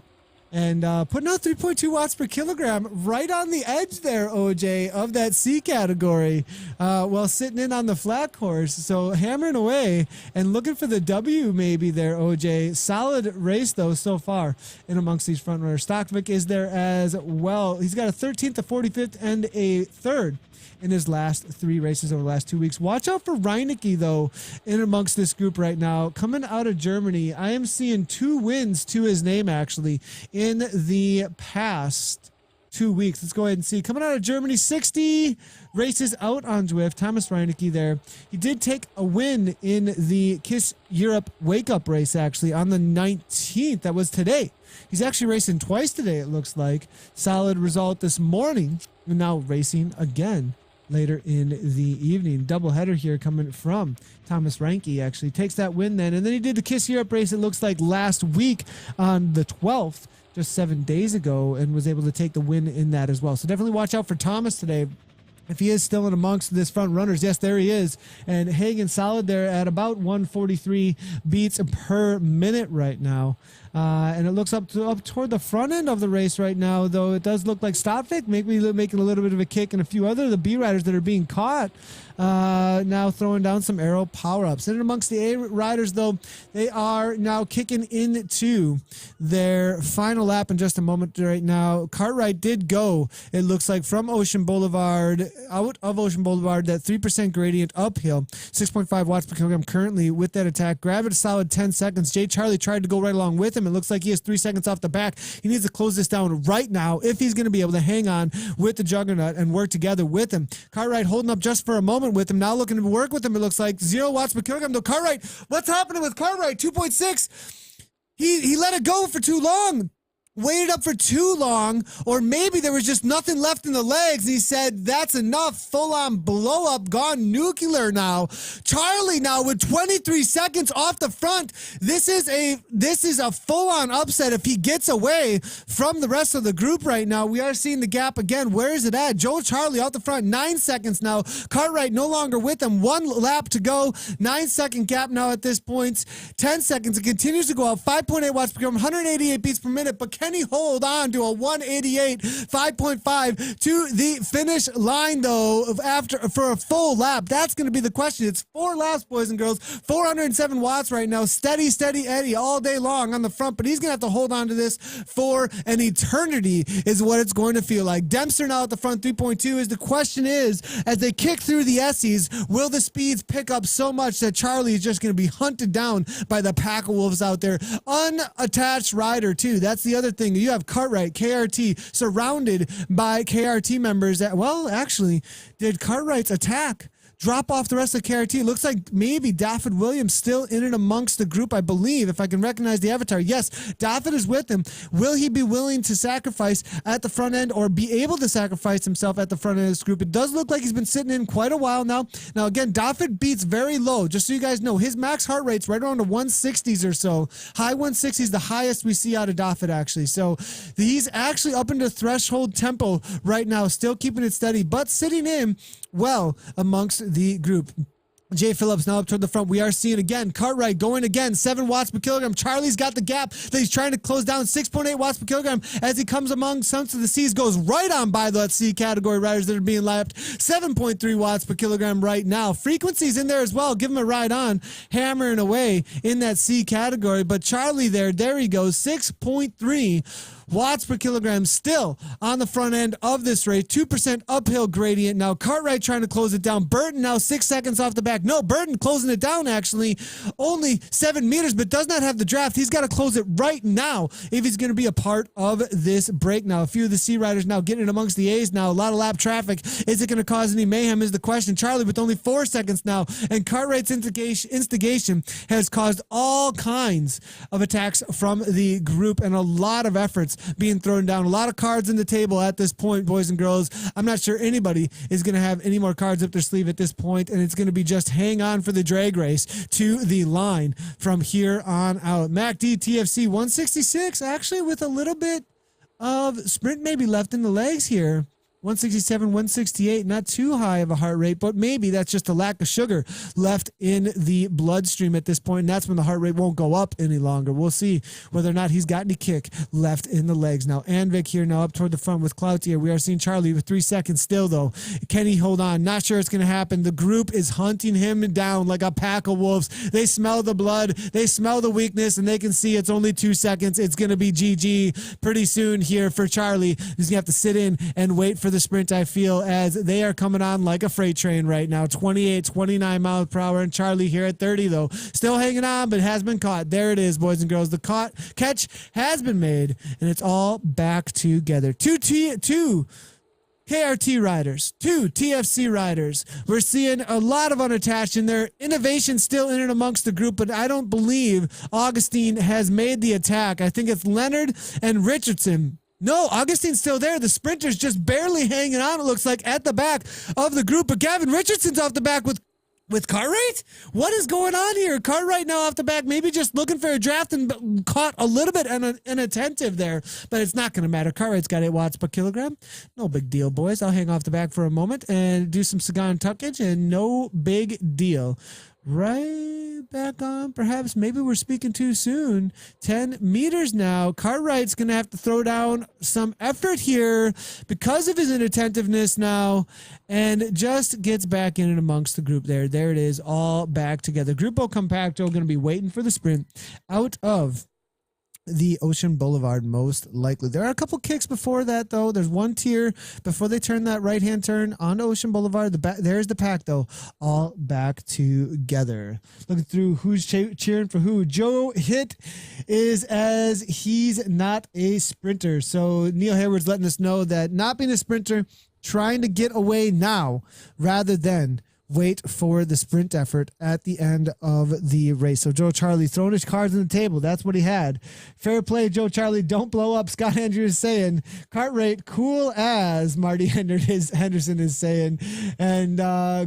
And putting out 3.2 watts per kilogram right on the edge there, OJ, of that C category while sitting in on the flat course. So hammering away and looking for the W maybe there, OJ. Solid race, though, so far in amongst these front runners. Stockvik is there as well. He's got a 13th, a 45th, and a 3rd in his last 3 races over the last 2 weeks. Watch out for Reinecke, though, in amongst this group right now. Coming out of Germany, I am seeing 2 wins to his name, actually, in the past 2 weeks. Let's go ahead and see. Coming out of Germany, 60 races out on Zwift. Thomas Reinecke there. He did take a win in the KISS Europe wake-up race, actually, on the 19th. That was today. He's actually racing twice today, it looks like. Solid result this morning. And now racing again later in the evening. Doubleheader here coming from Thomas Reinecke, actually takes that win then. And then he did the KISS Europe race, it looks like, last week on the 12th, just 7 days ago, and was able to take the win in that as well. So definitely watch out for Thomas today. If he is still in amongst this front runners, yes, there he is. And hanging solid there at about 143 beats per minute right now. And it looks up toward the front end of the race right now, though it does look like Stockvik maybe making a little bit of a kick, and a few other of the B riders that are being caught now throwing down some aero power-ups. And amongst the A riders, though, they are now kicking into their final lap in just a moment right now. Cartwright did go, it looks like, from Ocean Boulevard, out of Ocean Boulevard, that 3% gradient uphill, 6.5 watts per kilogram currently with that attack. Grabbed it a solid 10 seconds. Jay Charlie tried to go right along with him. It looks like he has 3 seconds off the back. He needs to close this down right now if he's going to be able to hang on with the Juggernaut and work together with him. Cartwright holding up just for a moment with him, now looking to work with him. It looks like 0 watts per kilogram, though. Cartwright, what's happening with Cartwright? 2.6. He let it go for too long. waited up for too long, or maybe there was just nothing left in the legs and he said, that's enough, full-on blow-up, gone nuclear now. Charlie now with 23 seconds off the front. This is a full-on upset if he gets away from the rest of the group right now. We are seeing the gap again. Where is it at? Joe Charlie out the front, 9 seconds now. Cartwright no longer with him. 1 lap to go. 9-second gap now at this point. 10 seconds. It continues to go out. 5.8 watts per kilogram, 188 beats per minute. But can he hold on to a 188, 5.5 to the finish line though for a full lap? That's going to be the question. It's 4 laps, boys and girls. 407 watts right now. Steady Eddie all day long on the front, but he's going to have to hold on to this for an eternity is what it's going to feel like. Dempster now at the front, 3.2. Is the question is, as they kick through the Essies, will the speeds pick up so much that Charlie is just going to be hunted down by the pack of wolves out there? Unattached rider too. That's the other thing. You have Cartwright, KRT, surrounded by KRT members that, well, actually, did Cartwright's attack drop off the rest of KRT? Looks like maybe Daffod Williams still in and amongst the group, I believe, if I can recognize the avatar. Yes, Daffod is with him. Will he be willing to sacrifice at the front end or be able to sacrifice himself at the front end of this group? It does look like he's been sitting in quite a while now. Now, again, Daffod beats very low. Just so you guys know, his max heart rate's right around the 160s or so. High 160s, the highest we see out of Daffod, actually. So he's actually up into threshold tempo right now, still keeping it steady, but sitting in well amongst the group. Jay Phillips now up toward the front. We are seeing again Cartwright going again, 7 watts per kilogram. Charlie's got the gap that he's trying to close down, 6.8 watts per kilogram as he comes among Sons of the Seas, goes right on by the C category riders that are being lapped. 7.3 watts per kilogram right now. Frequency's in there as well. Give him a ride on, hammering away in that C category. But Charlie there he goes, 6.3 watts per kilogram still on the front end of this race. 2% uphill gradient. Now Cartwright trying to close it down. Burton now 6 seconds off the back. No, Burton closing it down actually. Only 7 meters, but does not have the draft. He's got to close it right now if he's going to be a part of this break now. A few of the C riders now getting in amongst the A's now. A lot of lap traffic. Is it going to cause any mayhem is the question. Charlie with only 4 seconds now, and Cartwright's instigation has caused all kinds of attacks from the group and a lot of efforts being thrown down. A lot of cards in the table at this point, boys and girls. I'm not sure anybody is going to have any more cards up their sleeve at this point, and it's going to be just hang on for the drag race to the line from here on out. MACD TFC 166, actually with a little bit of sprint maybe left in the legs here. 167, 168, not too high of a heart rate, but maybe that's just a lack of sugar left in the bloodstream at this point, and that's when the heart rate won't go up any longer. We'll see whether or not he's got any kick left in the legs. Now, Anvik here now up toward the front with Cloutier. We are seeing Charlie with 3 seconds still, though. Can he hold on? Not sure it's going to happen. The group is hunting him down like a pack of wolves. They smell the blood. They smell the weakness, and they can see it's only 2 seconds. It's going to be GG pretty soon here for Charlie. He's going to have to sit in and wait for the sprint, I feel, as they are coming on like a freight train right now. 28, 29 miles per hour, and Charlie here at 30, though. Still hanging on, but has been caught. There it is, boys and girls. The catch has been made, and it's all back together. Two KRT riders, 2 TFC riders. We're seeing a lot of unattached in there. Innovation still in and amongst the group, but I don't believe Augustine has made the attack. I think it's Leonard and Richardson. No, Augustine's still there. The sprinter's just barely hanging on, it looks like, at the back of the group. But Gavin Richardson's off the back with Cartwright? What is going on here? Cartwright now off the back, maybe just looking for a draft and caught a little bit inattentive there, but it's not going to matter. Cartwright's got 8 watts per kilogram. No big deal, boys. I'll hang off the back for a moment and do some cigar and tuckage, and no big deal. Right back on, perhaps. Maybe we're speaking too soon. 10 meters now. Cartwright's going to have to throw down some effort here because of his inattentiveness now, and just gets back in and amongst the group there. There it is, all back together. Grupo Compacto going to be waiting for the sprint out of the Ocean Boulevard, most likely. There are a couple kicks before that, though. There's one tier before they turn that right-hand turn onto Ocean Boulevard. There's the pack, though, all back together. Looking through who's cheering for who. Joe Hitt is, as he's not a sprinter. So Neil Hayward's letting us know that not being a sprinter, trying to get away now rather than wait for the sprint effort at the end of the race. So Joe Charlie throwing his cards on the table. That's what he had. Fair play, Joe Charlie. Don't blow up. Scott Andrews is saying cart rate cool as Marty Henderson is saying. And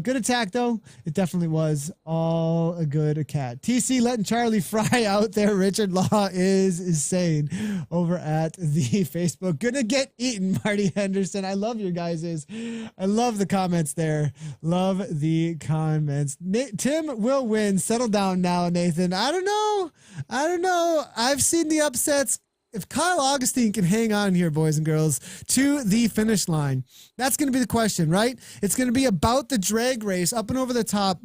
good attack, though. It definitely was all a good cat. TC letting Charlie fry out there. Richard Law is saying over at the Facebook. Gonna get eaten, Marty Henderson. I love your guys'. I love the comments there. Love the comments. Tim will win. Settle down now, Nathan. I don't know. I've seen the upsets. If Kyle Augustine can hang on here, boys and girls, to the finish line, that's going to be the question, right? It's going to be about the drag race up and over the top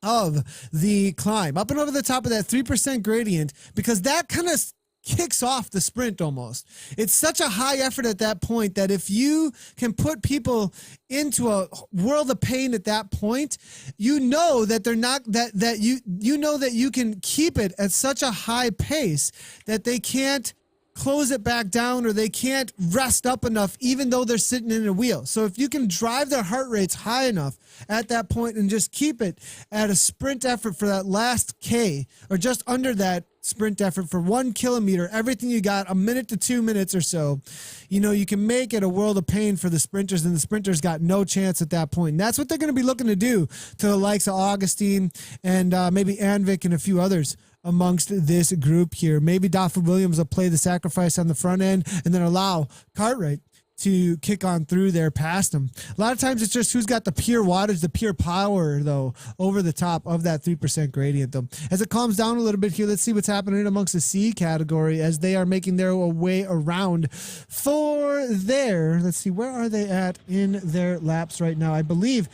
of the climb, up and over the top of that 3% gradient, because that kind of kicks off the sprint almost. It's such a high effort at that point that if you can put people into a world of pain at that point, you know that they're not that you know that you can keep it at such a high pace that they can't close it back down or they can't rest up enough even though they're sitting in a wheel. So if you can drive their heart rates high enough at that point and just keep it at a sprint effort for that last K or just under that sprint effort for 1 kilometer, everything you got, a minute to 2 minutes or so, you know, you can make it a world of pain for the sprinters, and the sprinters got no chance at that point. And that's what they're going to be looking to do to the likes of Augustine and maybe Anvik and a few others amongst this group here. Maybe Dafford Williams will play the sacrifice on the front end and then allow Cartwright to kick on through there past him. A lot of times it's just who's got the pure wattage, the pure power, though, over the top of that 3% gradient, though. As it calms down a little bit here, let's see what's happening amongst the C category as they are making their way around for their, let's see, where are they at in their laps right now? I believe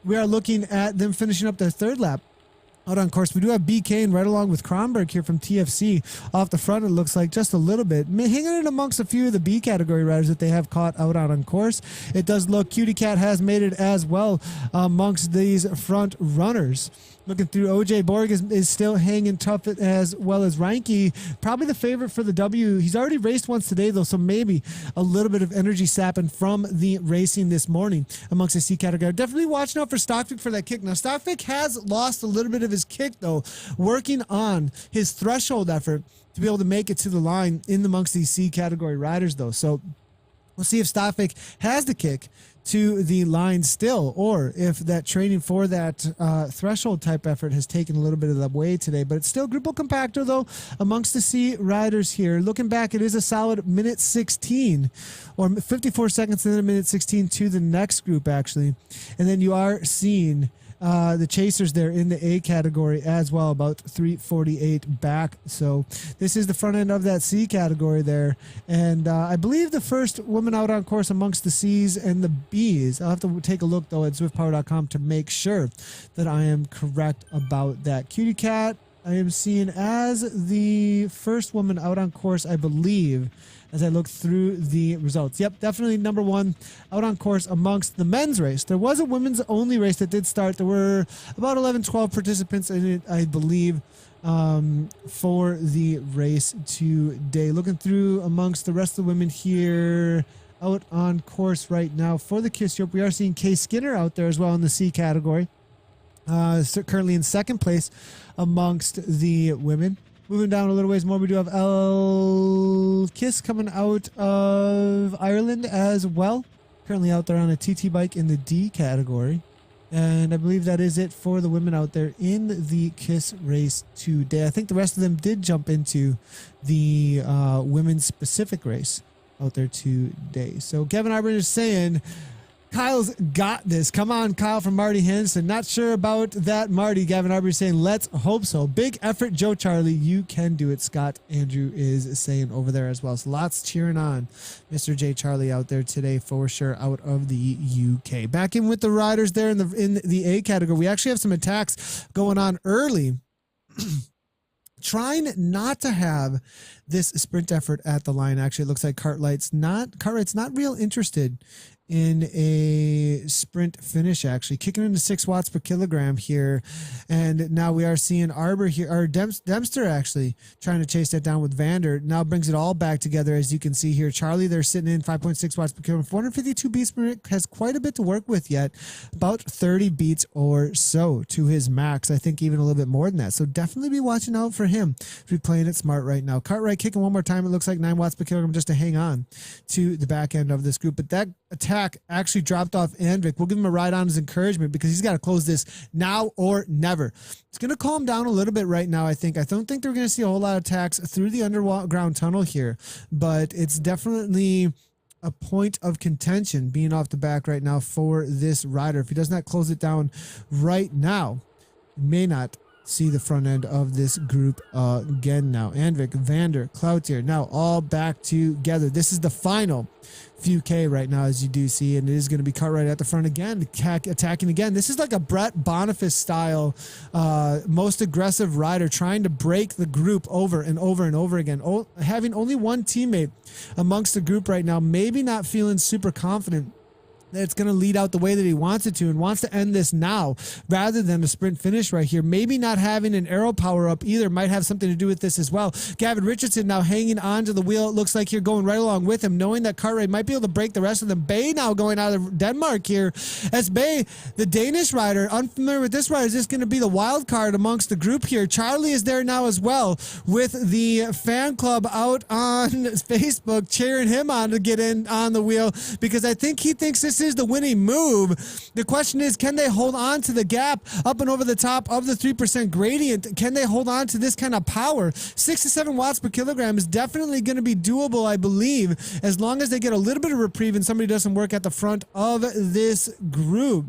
we are looking at them finishing up their third lap out on course. We do have BK right along with Kronberg here from TFC off the front. It looks like just a little bit hanging in amongst a few of the B category riders that they have caught out on course. It does look Cutie Cat has made it as well amongst these front runners. Looking through, OJ Borg is still hanging tough as well as Reinke. Probably the favorite for the W. He's already raced once today, though, so maybe a little bit of energy sapping from the racing this morning amongst the C category. Definitely watching out for Stockvik for that kick. Now, Stockvik has lost a little bit of his kick, though, working on his threshold effort to be able to make it to the line in amongst these C category riders, though. So we'll see if Stockvik has the kick to the line still, or if that training for that threshold type effort has taken a little bit of the way today. But it's still Grupo Compacto, though, amongst the C riders here. Looking back, it is a solid minute 16 or 54 seconds and then a minute 16 to the next group, actually. And then you are seeing the chasers there in the A category as well, about 3:48 back. So this is the front end of that C category there. And I believe the first woman out on course amongst the C's and the B's. I'll have to take a look, though, at zwiftpower.com to make sure that I am correct about that. Cutie Cat, I am seeing as the first woman out on course, I believe, as I look through the results. Yep, definitely number one out on course amongst the men's race. There was a women's only race that did start. There were about 11, 12 participants in it, I believe, for the race today. Looking through amongst the rest of the women here out on course right now for the KISS Europe, we are seeing Kay Skinner out there as well in the C category. Currently in second place amongst the women. Moving down a little ways more, we do have El Kiss coming out of Ireland as well. Currently out there on a TT bike in the D category. And I believe that is it for the women out there in the KISS race today. I think the rest of them did jump into the women's specific race out there today. So Kevin Arbor is saying, Kyle's got this. Come on, Kyle from Marty Henson. Not sure about that, Marty. Gavin Arbery saying, let's hope so. Big effort, Joe Charlie. You can do it. Scott Andrew is saying over there as well. So lots cheering on Mr. J. Charlie out there today for sure out of the UK. Back in with the riders there in the A category. We actually have some attacks going on early. Trying not to have this sprint effort at the line. Actually, it looks like Cartwright's not real interested in a sprint finish, actually kicking into 6 watts per kilogram here. And now we are seeing Arbor here, or Dempster actually trying to chase that down with Vander. Now brings it all back together, as you can see here. Charlie, they're sitting in 5.6 watts per kilogram, 452 beats per minute, has quite a bit to work with yet, about 30 beats or so to his max. I think even a little bit more than that. So definitely be watching out for him. Be playing it smart right now. Cartwright kicking one more time. It looks like 9 watts per kilogram just to hang on to the back end of this group. But that attack actually dropped off Andvik. We'll give him a ride on his encouragement because he's got to close this now or never. It's going to calm down a little bit right now, I think. I don't think they're going to see a whole lot of attacks through the underground tunnel here, but it's definitely a point of contention being off the back right now for this rider. If he does not close it down right now, he may not see the front end of this group again now. Andvik, Vander, Cloutier, now all back together. This is the final few K right now, as you do see, and it is going to be Cartwright at the front again, attacking again. This is like a Brett Boniface style, most aggressive rider, trying to break the group over and over and over again. Having only one teammate amongst the group right now, maybe not feeling super confident that it's going to lead out the way that he wants it to, and wants to end this now rather than a sprint finish right here. Maybe not having an arrow power up either might have something to do with this as well. Gavin Richardson now hanging onto the wheel. It looks like you're going right along with him, knowing that Cartwright might be able to break the rest of them. Bay now going out of Denmark here, as Bay, the Danish rider, unfamiliar with this rider, is just going to be the wild card amongst the group here. Charlie is there now as well, with the fan club out on Facebook cheering him on to get in on the wheel, because I think he thinks this is the winning move. The question is, can they hold on to the gap up and over the top of the 3% gradient? Can they hold on to this kind of power? 6 to 7 watts per kilogram is definitely going to be doable, I believe, as long as they get a little bit of reprieve and somebody doesn't work at the front of this group.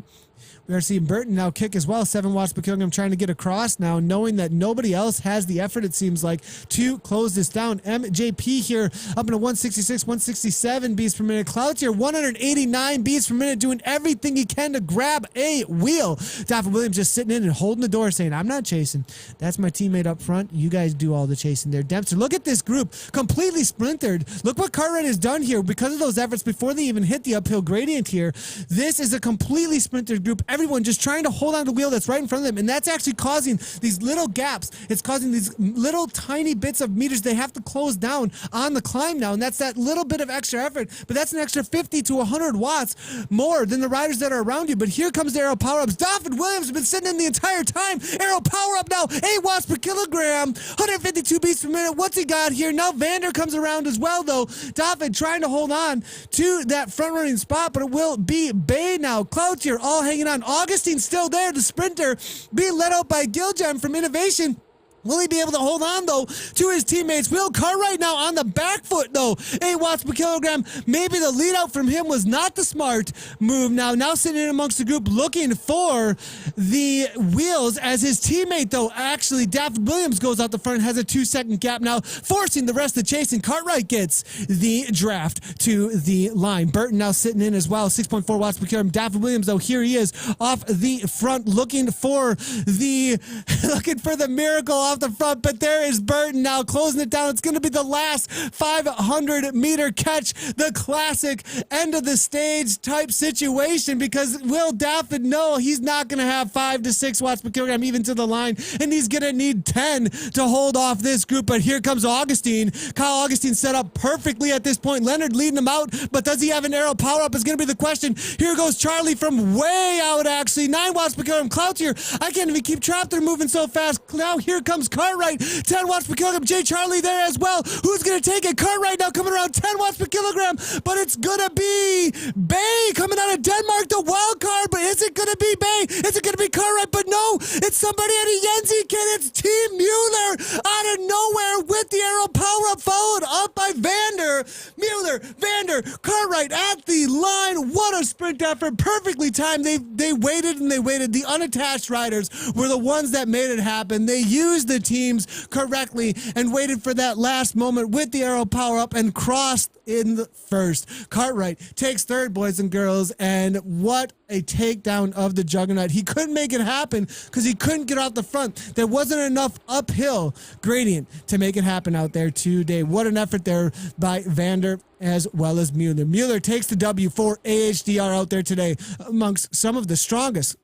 We are seeing Burton now kick as well, 7 watts per kilogram, trying to get across now, knowing that nobody else has the effort, it seems like, to close this down. MJP here up into 166, 167 beats per minute. Cloutier, 189 beats per minute, doing everything he can to grab a wheel. Daffy Williams just sitting in and holding the door, saying, I'm not chasing. That's my teammate up front. You guys do all the chasing there. Dempster, look at this group, completely splintered. Look what Cartwright has done here because of those efforts before they even hit the uphill gradient here. This is a completely splintered group. Everyone just trying to hold on to the wheel that's right in front of them, and that's actually causing these little gaps. It's causing these little tiny bits of meters they have to close down on the climb now, and that's that little bit of extra effort, but that's an extra 50 to 100 watts more than the riders that are around you. But here comes the arrow power-ups. Daffin Williams has been sitting in the entire time. Arrow power-up now, 8 watts per kilogram, 152 beats per minute. What's he got here? Now Vander comes around as well, though. Daffin trying to hold on to that front-running spot, but it will be Bay now. Cloutier all hanging on. Augustine's still there, the sprinter, being led out by Gilgem from Innovation. Will he be able to hold on, though, to his teammates? Will Cartwright now on the back foot, though. 8 watts per kilogram. Maybe the lead out from him was not the smart move. Now sitting in amongst the group looking for the wheels as his teammate, though. Actually, Daffin Williams goes out the front, has a 2-second gap now, forcing the rest of the chase, and Cartwright gets the draft to the line. Burton now sitting in as well, 6.4 watts per kilogram. Daffin Williams, though, here he is off the front looking for the miracle off the front, but there is Burton now closing it down. It's going to be the last 500-meter catch, the classic end of the stage type situation, because will Daffin know he's not going to have 5 to 6 watts per kilogram even to the line, and he's going to need 10 to hold off this group. But here comes Augustine. Kyle Augustine set up perfectly at this point. Leonard leading him out, but does he have an arrow power up is going to be the question. Here goes Charlie from way out, actually, 9 watts per kilogram. Cloutier, I can't even keep track. They're moving so fast. Now here comes Cartwright, 10 watts per kilogram. Jay Charlie there as well. Who's going to take it? Cartwright now coming around, 10 watts per kilogram, but it's going to be Bay coming out of Denmark, the wild card. But is it going to be Bay? Is it going to be Cartwright? But no, it's somebody at a Yenzi kid. It's Team Mueller out of nowhere with the arrow power up, followed up by Vander. Mueller, Vander, Cartwright at the line. What a sprint effort. Perfectly timed. They waited and they waited. The unattached riders were the ones that made it happen. They used the teams correctly and waited for that last moment with the arrow power up and crossed in the first. Cartwright takes third, boys and girls, and what a takedown of the Juggernaut. He couldn't make it happen because because he couldn't get off the front. There wasn't enough uphill gradient to make it happen out there today. What an effort there by Vander as well as Mueller. Mueller takes the W for AHDR out there today amongst some of the strongest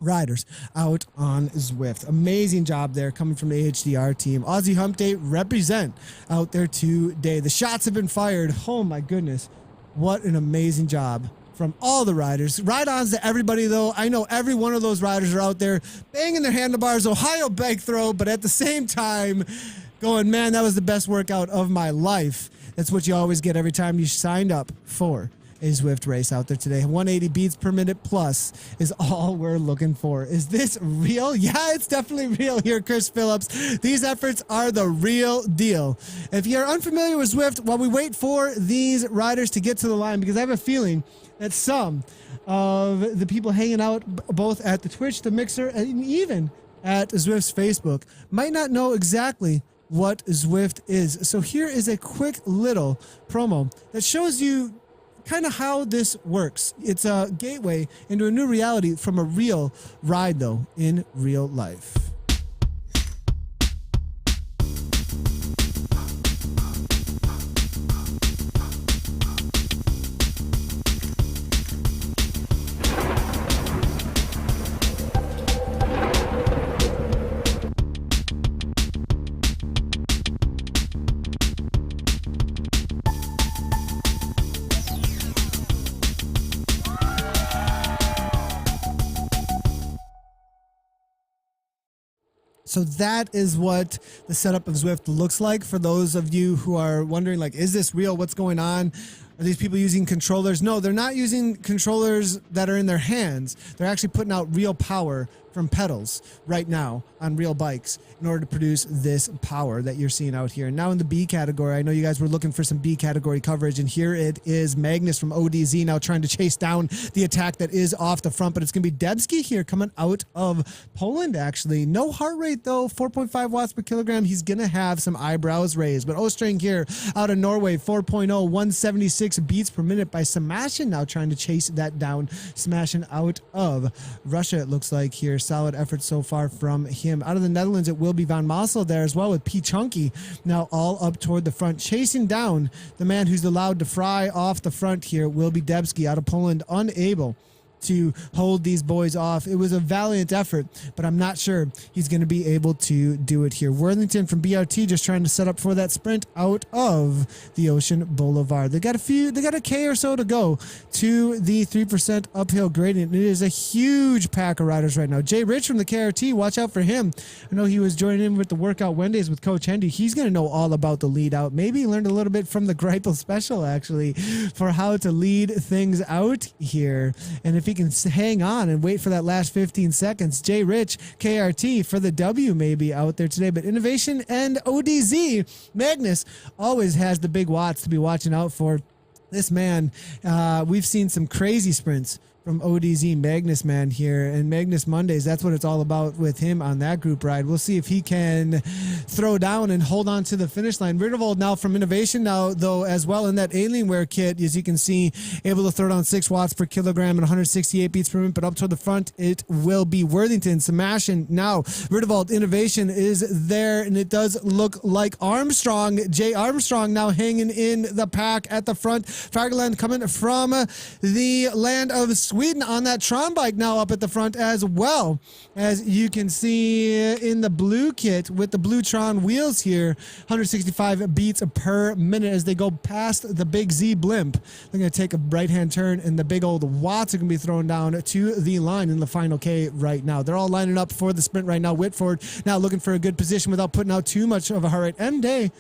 riders out on Zwift. Amazing job there coming from the HDR team. Aussie Hump Day represent out there today. The shots have been fired. Oh my goodness. What an amazing job from all the riders. Ride-ons to everybody though. I know every one of those riders are out there banging their handlebars, Ohio bike throw, but at the same time going, man, that was the best workout of my life. That's what you always get every time you signed up for a Zwift race out there today. 180 beats per minute plus is all we're looking for. Is this real? Yeah, it's definitely real here, Chris Phillips. These efforts are the real deal. If you're unfamiliar with Zwift, while we wait for these riders to get to the line, because I have a feeling that some of the people hanging out both at the Twitch, the Mixer, and even at Zwift's Facebook might not know exactly what Zwift is. So here is a quick little promo that shows you kind of how this works. It's a gateway into a new reality from a real ride, though, in real life. So that is what the setup of Zwift looks like for those of you who are wondering, like, is this real? What's going on? Are these people using controllers? No, they're not using controllers that are in their hands. They're actually putting out real power from pedals right now on real bikes in order to produce this power that you're seeing out here. And now in the B category, I know you guys were looking for some B category coverage, and here it is. Magnus from ODZ now trying to chase down the attack that is off the front, but it's going to be Debski here coming out of Poland, actually. No heart rate, though, 4.5 watts per kilogram. He's going to have some eyebrows raised. But Ostring here out of Norway, 4.0, 176 beats per minute by Sebastian now trying to chase that down. Smashing out of Russia, it looks like here. Solid effort so far from him. Out of the Netherlands, it will be Van Mossel there as well with P. Chunky now all up toward the front. Chasing down the man who's allowed to fry off the front here will be Debski out of Poland, unable to hold these boys off. It was a valiant effort, but I'm not sure he's going to be able to do it here. Worthington from BRT just trying to set up for that sprint out of the Ocean Boulevard. They got a K or so to go to the 3% uphill gradient. It is a huge pack of riders right now. Jay Rich from the KRT, watch out for him. I know he was joining in with the workout Wednesdays with Coach Hendy. He's going to know all about the lead out. Maybe he learned a little bit from the Greipel special, actually, for how to lead things out here. And if he can hang on and wait for that last 15 seconds, Jay Rich, KRT for the W maybe out there today. But Innovation and ODZ, Magnus always has the big watts to be watching out for. This man, we've seen some crazy sprints from ODZ Magnus man here, and Magnus Mondays, that's what it's all about with him on that group ride. We'll see if he can throw down and hold on to the finish line. Riddervold now from Innovation now, though, as well in that Alienware kit, as you can see, able to throw down 6 watts per kilogram and 168 beats per minute, but up toward the front, it will be Worthington. Smashing now. Riddervold Innovation is there, and it does look like Armstrong, Jay Armstrong now hanging in the pack at the front. Fagerland coming from the land of Sweden on that Tron bike now up at the front as well. As you can see in the blue kit with the blue Tron wheels here, 165 beats per minute as they go past the big Z blimp. They're going to take a right-hand turn, and the big old watts are going to be thrown down to the line in the final K right now. They're all lining up for the sprint right now. Whitford now looking for a good position without putting out too much of a heart rate. M-Day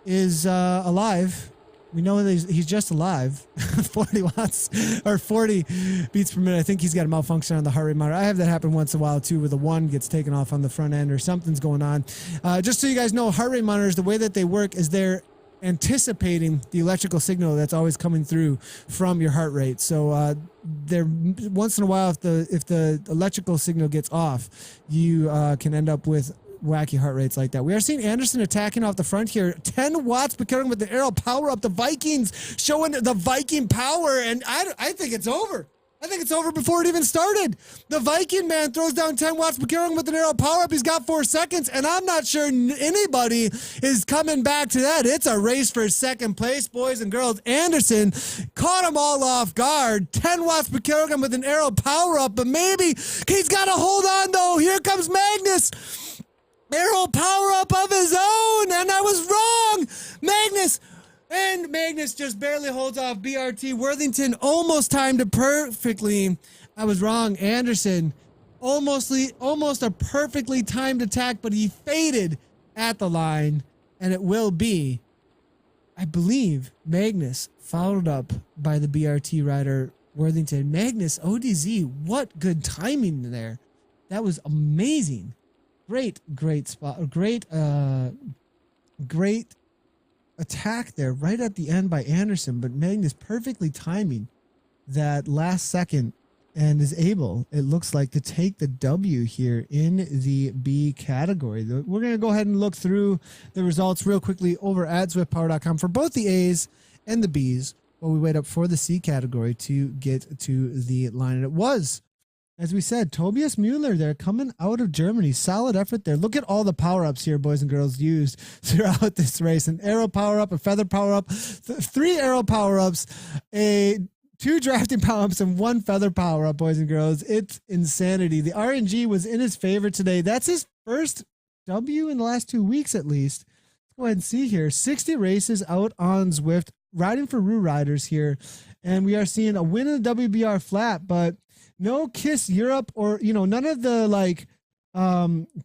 is alive. We know that he's just alive. 40 watts or 40 beats per minute. I think he's got a malfunction on the heart rate monitor. I have that happen once in a while too, where the one gets taken off on the front end or something's going on. Just so you guys know, heart rate monitors, the way that they work is they're anticipating the electrical signal that's always coming through from your heart rate. So they're once in a while, if the electrical signal gets off, you can end up with wacky heart rates like that. We are seeing Anderson attacking off the front here. 10 watts per kilogram with the aero power up. The Vikings showing the Viking power, and I think it's over. I think it's over before it even started. The Viking man throws down 10 watts per kilogram with an arrow power up. He's got 4 seconds, and I'm not sure anybody is coming back to that. It's a race for second place, boys and girls. Anderson caught them all off guard. 10 watts per kilogram with an arrow power up, but maybe he's got to hold on, though. Here comes Magnus. Arrow power up of his own, and I was wrong. Magnus just barely holds off BRT. Worthington almost timed it perfectly. I was wrong. Anderson almost a perfectly timed attack, but he faded at the line, and it will be, I believe, Magnus followed up by the BRT rider Worthington. Magnus ODZ, what good timing there. That was amazing. Great spot. Great attack there right at the end by Anderson, but Magnus perfectly timing that last second and is able, it looks like, to take the W here in the B category. We're going to go ahead and look through the results real quickly over at ZwiftPower.com for both the A's and the B's while we wait up for the C category to get to the line. And it was, as we said, Tobias Mueller there coming out of Germany. Solid effort there. Look at all the power-ups here, boys and girls, used throughout this race. An arrow power-up, a feather power-up, 3 arrow power-ups, 2 drafting power-ups, and 1 feather power-up, boys and girls. It's insanity. The RNG was in his favor today. That's his first W in the last 2 weeks at least. Let's go ahead and see here. 60 races out on Zwift, riding for Roo Riders here. And we are seeing a win in the WBR flat, but no KISS Europe or, none of the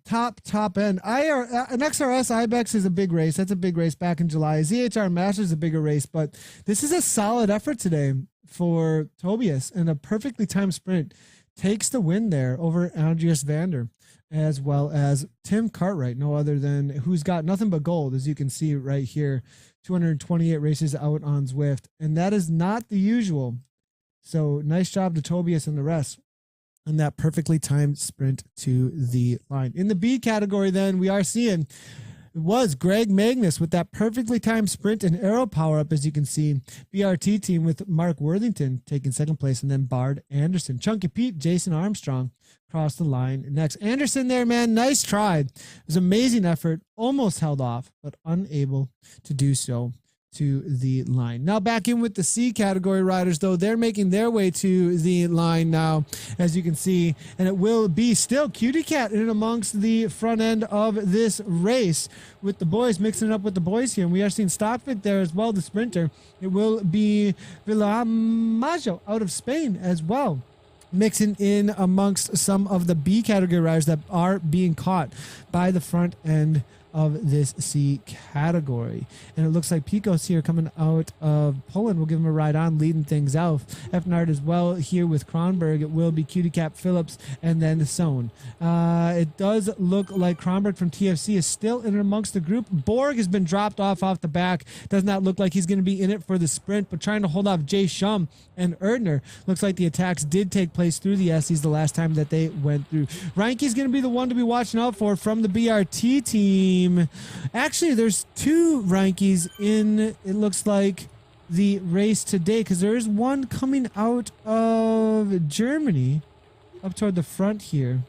top end. An XRS Ibex is a big race. That's a big race back in July. ZHR Masters is a bigger race, but this is a solid effort today for Tobias, and a perfectly timed sprint takes the win there over Andreas Vander, as well as Tim Cartwright, no other than, who's got nothing but gold, as you can see right here. 228 races out on Zwift, and that is not the usual. So nice job to Tobias and the rest on that perfectly timed sprint to the line. In the B category, then, we are seeing, it was Greg Magnus with that perfectly timed sprint and arrow power up, as you can see. BRT team with Mark Worthington taking second place, and then Bard Anderson. Chunky Pete, Jason Armstrong crossed the line next. Anderson there, man, nice try. It was amazing effort. Almost held off, but unable to do so to the line. Now back in with the C category riders, though. They're making their way to the line now, as you can see, and it will be still Cutie Cat in amongst the front end of this race, with the boys mixing it up with the boys here. And we are seeing Stockfit there as well, the sprinter. It will be Villamajo out of Spain as well, mixing in amongst some of the B category riders that are being caught by the front end of this C category. And it looks like Pico's here coming out of Poland. We'll give him a ride on, leading things out. Efnard as well here with Kronberg. It will be Cutie Cap Phillips and then Sohn. It does look like Kronberg from TFC is still in amongst the group. Borg has been dropped off the back. Does not look like he's going to be in it for the sprint, but trying to hold off Jay Shum and Erdner. Looks like the attacks did take place through the SEs the last time that they went through. Reinke's going to be the one to be watching out for from the BRT team. Actually, there's 2 Reinke's in, it looks like, the race today, because there is one coming out of Germany up toward the front here,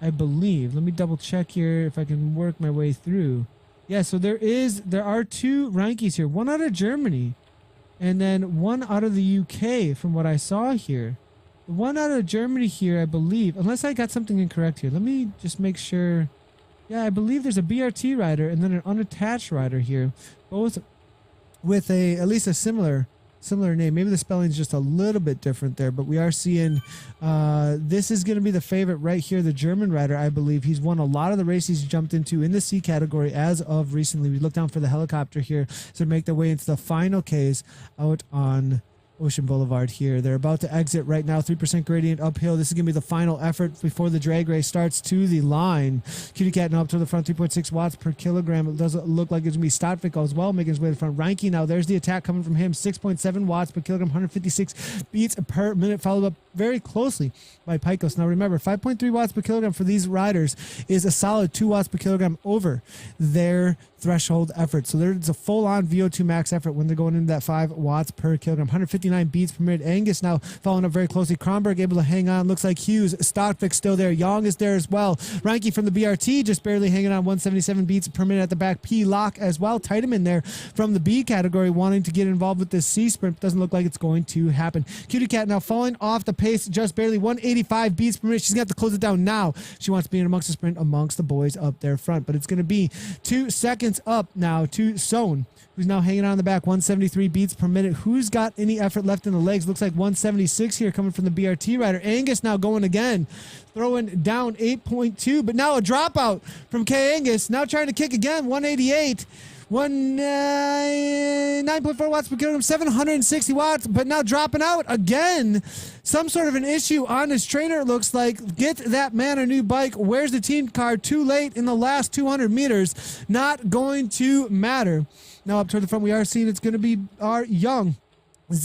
I believe. Let me double check here if I can work my way through. Yeah, so there are 2 Reinke's here, one out of Germany and then one out of the UK from what I saw here. The one out of Germany here, I believe, unless I got something incorrect here. Let me just make sure. Yeah, I believe there's a BRT rider and then an unattached rider here, both with at least a similar name. Maybe the spelling's just a little bit different there, but we are seeing this is going to be the favorite right here, the German rider, I believe. He's won a lot of the races he's jumped into in the C category as of recently. We look down for the helicopter here to make their way into the final Ks out on Ocean Boulevard here. They're about to exit right now. 3% gradient uphill. This is going to be the final effort before the drag race starts to the line. Cutie Cat now up to the front, 3.6 watts per kilogram. It doesn't look like it's going to be Stotvic as well, making his way to the front. Reinke now, there's the attack coming from him. 6.7 watts per kilogram, 156 beats per minute, followed up very closely by Picos. Now remember, 5.3 watts per kilogram for these riders is a solid 2 watts per kilogram over their threshold effort. So there's a full-on VO2 max effort when they're going into that 5 watts per kilogram. 159 beats per minute. Angus now following up very closely. Kronberg able to hang on. Looks like Hughes. Stockvik still there. Young is there as well. Reinke from the BRT just barely hanging on. 177 beats per minute at the back. P. Locke as well. Tiedemann there from the B category wanting to get involved with this C sprint. Doesn't look like it's going to happen. Cutie Cat now falling off the pace just barely. 185 beats per minute. She's going to have to close it down now. She wants to be in amongst the sprint amongst the boys up there front. But it's going to be 2 seconds up now to Sohn, who's now hanging on the back. 173 beats per minute. Who's got any effort left in the legs? Looks like 176 here coming from the BRT rider. Angus now going again, throwing down 8.2, but now a dropout from K. Angus, now trying to kick again. 188, 9.4 watts per kilogram, 760 watts, but now dropping out again. Some sort of an issue on his trainer, it looks like. Get that man a new bike. Where's the team card? Too late in the last 200 meters. Not going to matter. Now up toward the front, we are seeing it's going to be our young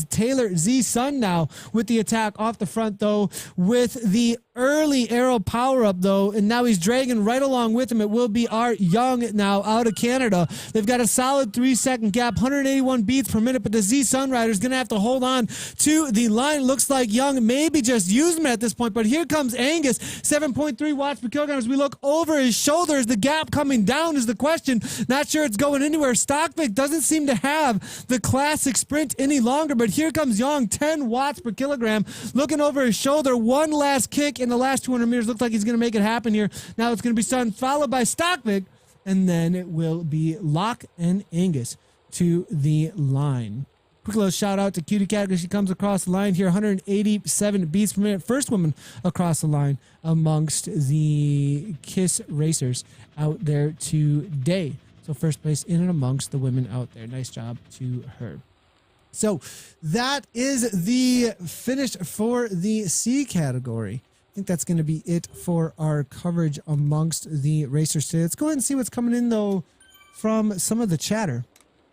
Taylor Z. Sun now with the attack off the front, though, with the early arrow power up, though, and now he's dragging right along with him. It will be our Young now out of Canada. They've got a solid 3-second gap, 181 beats per minute, but the Z Sun Rider is going to have to hold on to the line. Looks like Young maybe just used him at this point, but here comes Angus, 7.3 watts per kilogram as we look over his shoulders. The gap coming down is the question. Not sure it's going anywhere. Stockvik doesn't seem to have the classic sprint any longer, but here comes Young, 10 watts per kilogram, looking over his shoulder. One last kick in the last 200 meters. Looks like he's going to make it happen here. Now it's going to be Sun, followed by Stockvik, and then it will be Locke and Angus to the line. Quick little shout out to Cutie Cat because she comes across the line here, 187 beats per minute. First woman across the line amongst the KISS racers out there today. So first place in and amongst the women out there. Nice job to her. So that is the finish for the C category. I think that's going to be it for our coverage amongst the racers today. Let's go ahead and see what's coming in, though, from some of the chatter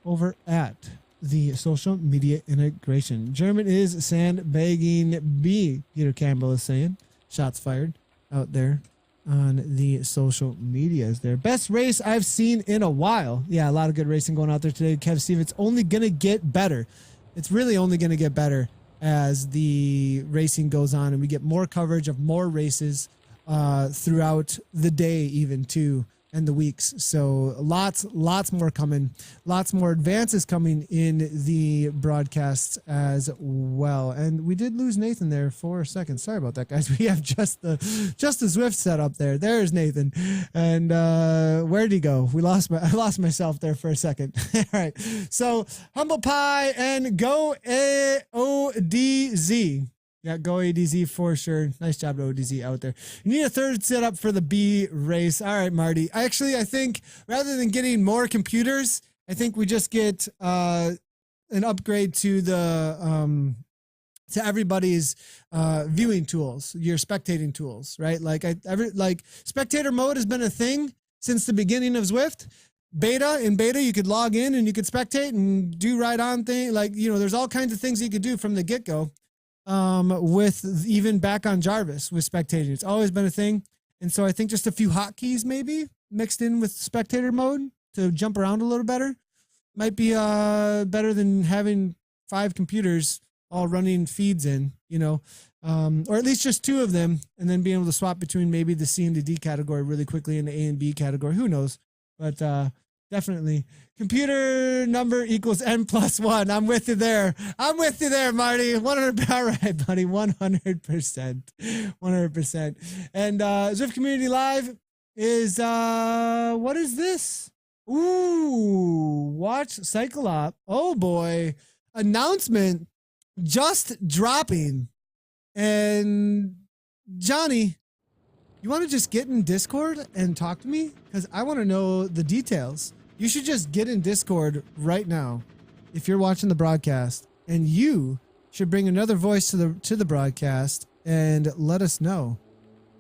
over at the social media integration. German is sandbagging B, Peter Campbell is saying. Shots fired out there on the social medias there. Best race I've seen in a while. Yeah, a lot of good racing going out there today. Kev Steve, it's only going to get better. It's really only going to get better as the racing goes on and we get more coverage of more races throughout the day even too, and the weeks. So lots more coming, lots more advances coming in the broadcasts as well. And we did lose Nathan there for a second. Sorry about that, guys. We have just the Zwift set up there. There's Nathan. And where did he go? I lost myself there for a second. All right. So Humble Pie and Go AODZ. Yeah, go ADZ for sure. Nice job to ODZ out there. You need a third setup for the B race. All right, Marty. I think rather than getting more computers, I think we just get an upgrade to the to everybody's viewing tools, your spectating tools, right? Like spectator mode has been a thing since the beginning of Zwift. In beta, you could log in and you could spectate and do right on thing. Like, you know, there's all kinds of things you could do from the get-go. With even back on Jarvis with spectating. It's always been a thing. And so I think just a few hotkeys maybe mixed in with spectator mode to jump around a little better might be better than having 5 computers all running feeds in, you know, or at least just 2 of them, and then being able to swap between maybe the C and the D category really quickly and the A and B category. Who knows? But definitely. Computer number equals N+1. I'm with you there. Marty. 100. All right, buddy. 100%. 100%. And Zwift Community Live is, what is this? Ooh, watch Cycle Op. Oh, boy. Announcement just dropping. And Johnny, you want to just get in Discord and talk to me? Because I want to know the details. You should just get in Discord right now if you're watching the broadcast, and you should bring another voice to the broadcast and let us know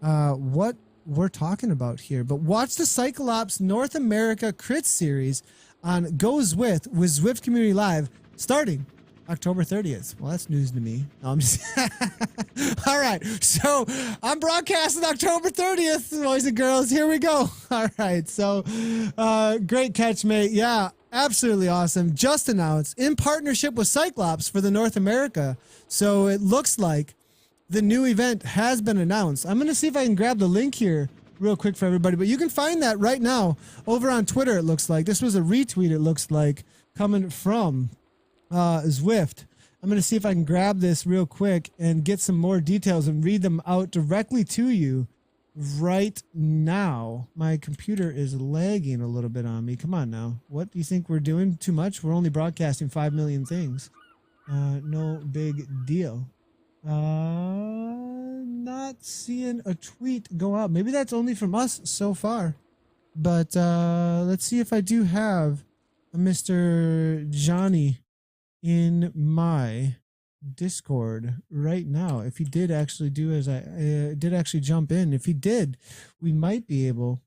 what we're talking about here. But watch the Cyclops North America Crit Series on Go Zwift with Zwift Community Live starting October 30th. Well, that's news to me. No, I'm just all right. So I'm broadcasting October 30th, boys and girls. Here we go. All right. So great catch, mate. Yeah, absolutely awesome. Just announced in partnership with Cyclops for the North America. So it looks like the new event has been announced. I'm going to see if I can grab the link here real quick for everybody, but you can find that right now over on Twitter. It looks like this was a retweet. It looks like coming from Zwift. I'm going to see if I can grab this real quick and get some more details and read them out directly to you right now. My computer is lagging a little bit on me. Come on now. What do you think we're doing? Too much? We're only broadcasting 5 million things. No big deal. Not seeing a tweet go out. Maybe that's only from us so far. But let's see if I do have a Mr. Johnny in my Discord right now. If he did actually do as I did actually jump in. If he did, we might be able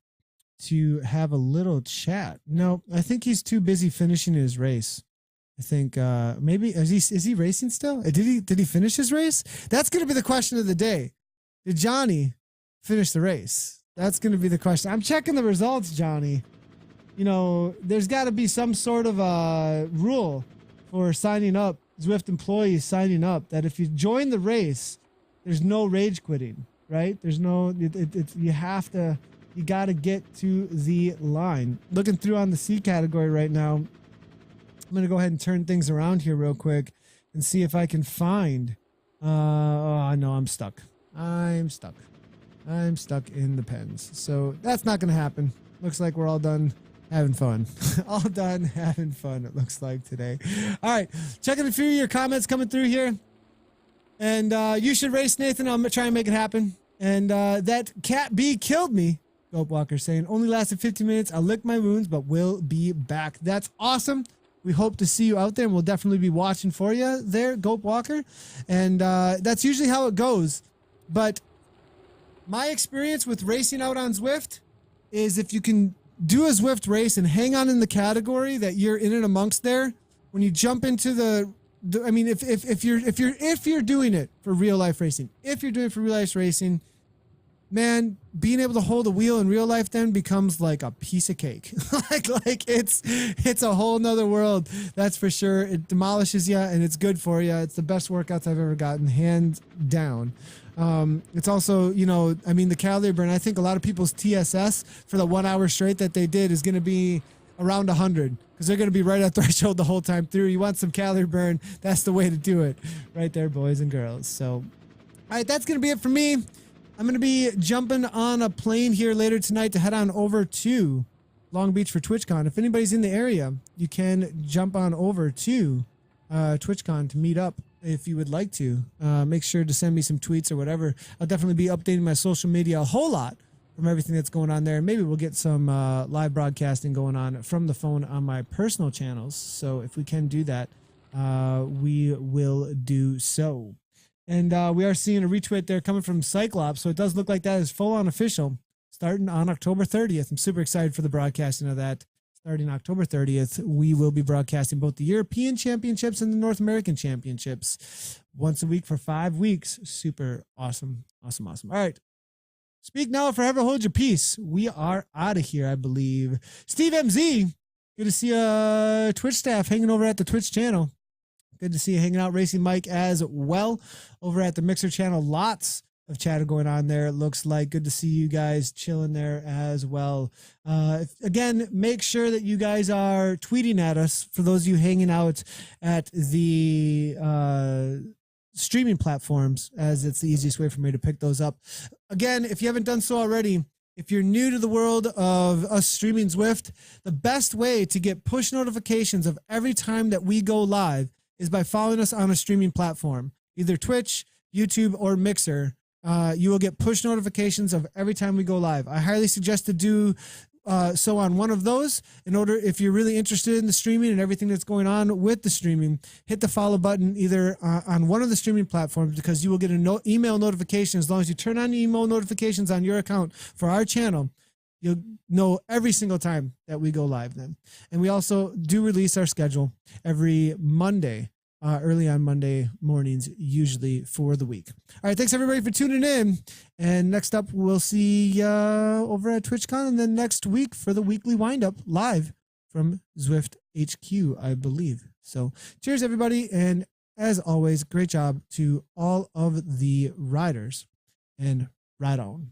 to have a little chat. No, I think he's too busy finishing his race. I think maybe is he racing still? Did he finish his race? That's going to be the question of the day. Did Johnny finish the race? That's going to be the question. I'm checking the results, Johnny. You know, there's got to be some sort of rule for signing up, Zwift employees signing up, that if you join the race, there's no rage quitting, right? There's no, you got to get to the line. Looking through on the C category right now, I'm going to go ahead and turn things around here real quick and see if I can find, oh, no, I'm stuck. I'm stuck in the pens. So that's not going to happen. Looks like we're all done having fun. All done having fun, it looks like today. All right, checking a few of your comments coming through here. And you should race, Nathan. I'll try and make it happen. And that cat bee killed me. Goat Walker saying, only lasted 15 minutes. I'll lick my wounds, but will be back. That's awesome. We hope to see you out there, and we'll definitely be watching for you there, Goat Walker. And that's usually how it goes. But my experience with racing out on Zwift is if you can do a Zwift race and hang on in the category that you're in and amongst there, when you jump into I mean, if you're doing it for real life racing, man, being able to hold a wheel in real life then becomes like a piece of cake. like it's a whole nother world. That's for sure. It demolishes you and it's good for you. It's the best workouts I've ever gotten, hands down. It's also, you know, I mean, the calorie burn, I think a lot of people's TSS for the 1 hour straight that they did is going to be around 100 because they're going to be right at threshold the whole time through. You want some calorie burn. That's the way to do it right there, boys and girls. So, all right, that's going to be it for me. I'm going to be jumping on a plane here later tonight to head on over to Long Beach for TwitchCon. If anybody's in the area, you can jump on over to TwitchCon to meet up if you would like to. Make sure to send me some tweets or whatever. I'll definitely be updating my social media a whole lot from everything that's going on there. Maybe we'll get some live broadcasting going on from the phone on my personal channels. So if we can do that, we will do so. And we are seeing a retweet there coming from Cyclops. So it does look like that is full on official starting on October 30th. I'm super excited for the broadcasting of that. Starting October 30th, we will be broadcasting both the European Championships and the North American Championships once a week for 5 weeks. Super awesome. Awesome, awesome. All right. Speak now or forever hold your peace. We are out of here, I believe. Steve MZ, good to see Twitch staff hanging over at the Twitch channel. Good to see you hanging out. Racing Mike as well over at the Mixer channel. Lots of chatter going on there. It looks like good to see you guys chilling there as well. Again, make sure that you guys are tweeting at us for those of you hanging out at the streaming platforms, as it's the easiest way for me to pick those up. Again, if you haven't done so already, if you're new to the world of us streaming Zwift, the best way to get push notifications of every time that we go live is by following us on a streaming platform, either Twitch, YouTube, or Mixer. You will get push notifications of every time we go live. I highly suggest to do so on one of those. In order, if you're really interested in the streaming and everything that's going on with the streaming, hit the follow button either on one of the streaming platforms, because you will get an email notification. As long as you turn on email notifications on your account for our channel, you'll know every single time that we go live then. And we also do release our schedule every Monday early on Monday mornings, usually for the week. All right, thanks everybody for tuning in. And next up, we'll see over at TwitchCon, and then next week for the weekly windup live from Zwift HQ, I believe. So cheers, everybody. And as always, great job to all of the riders, and ride on.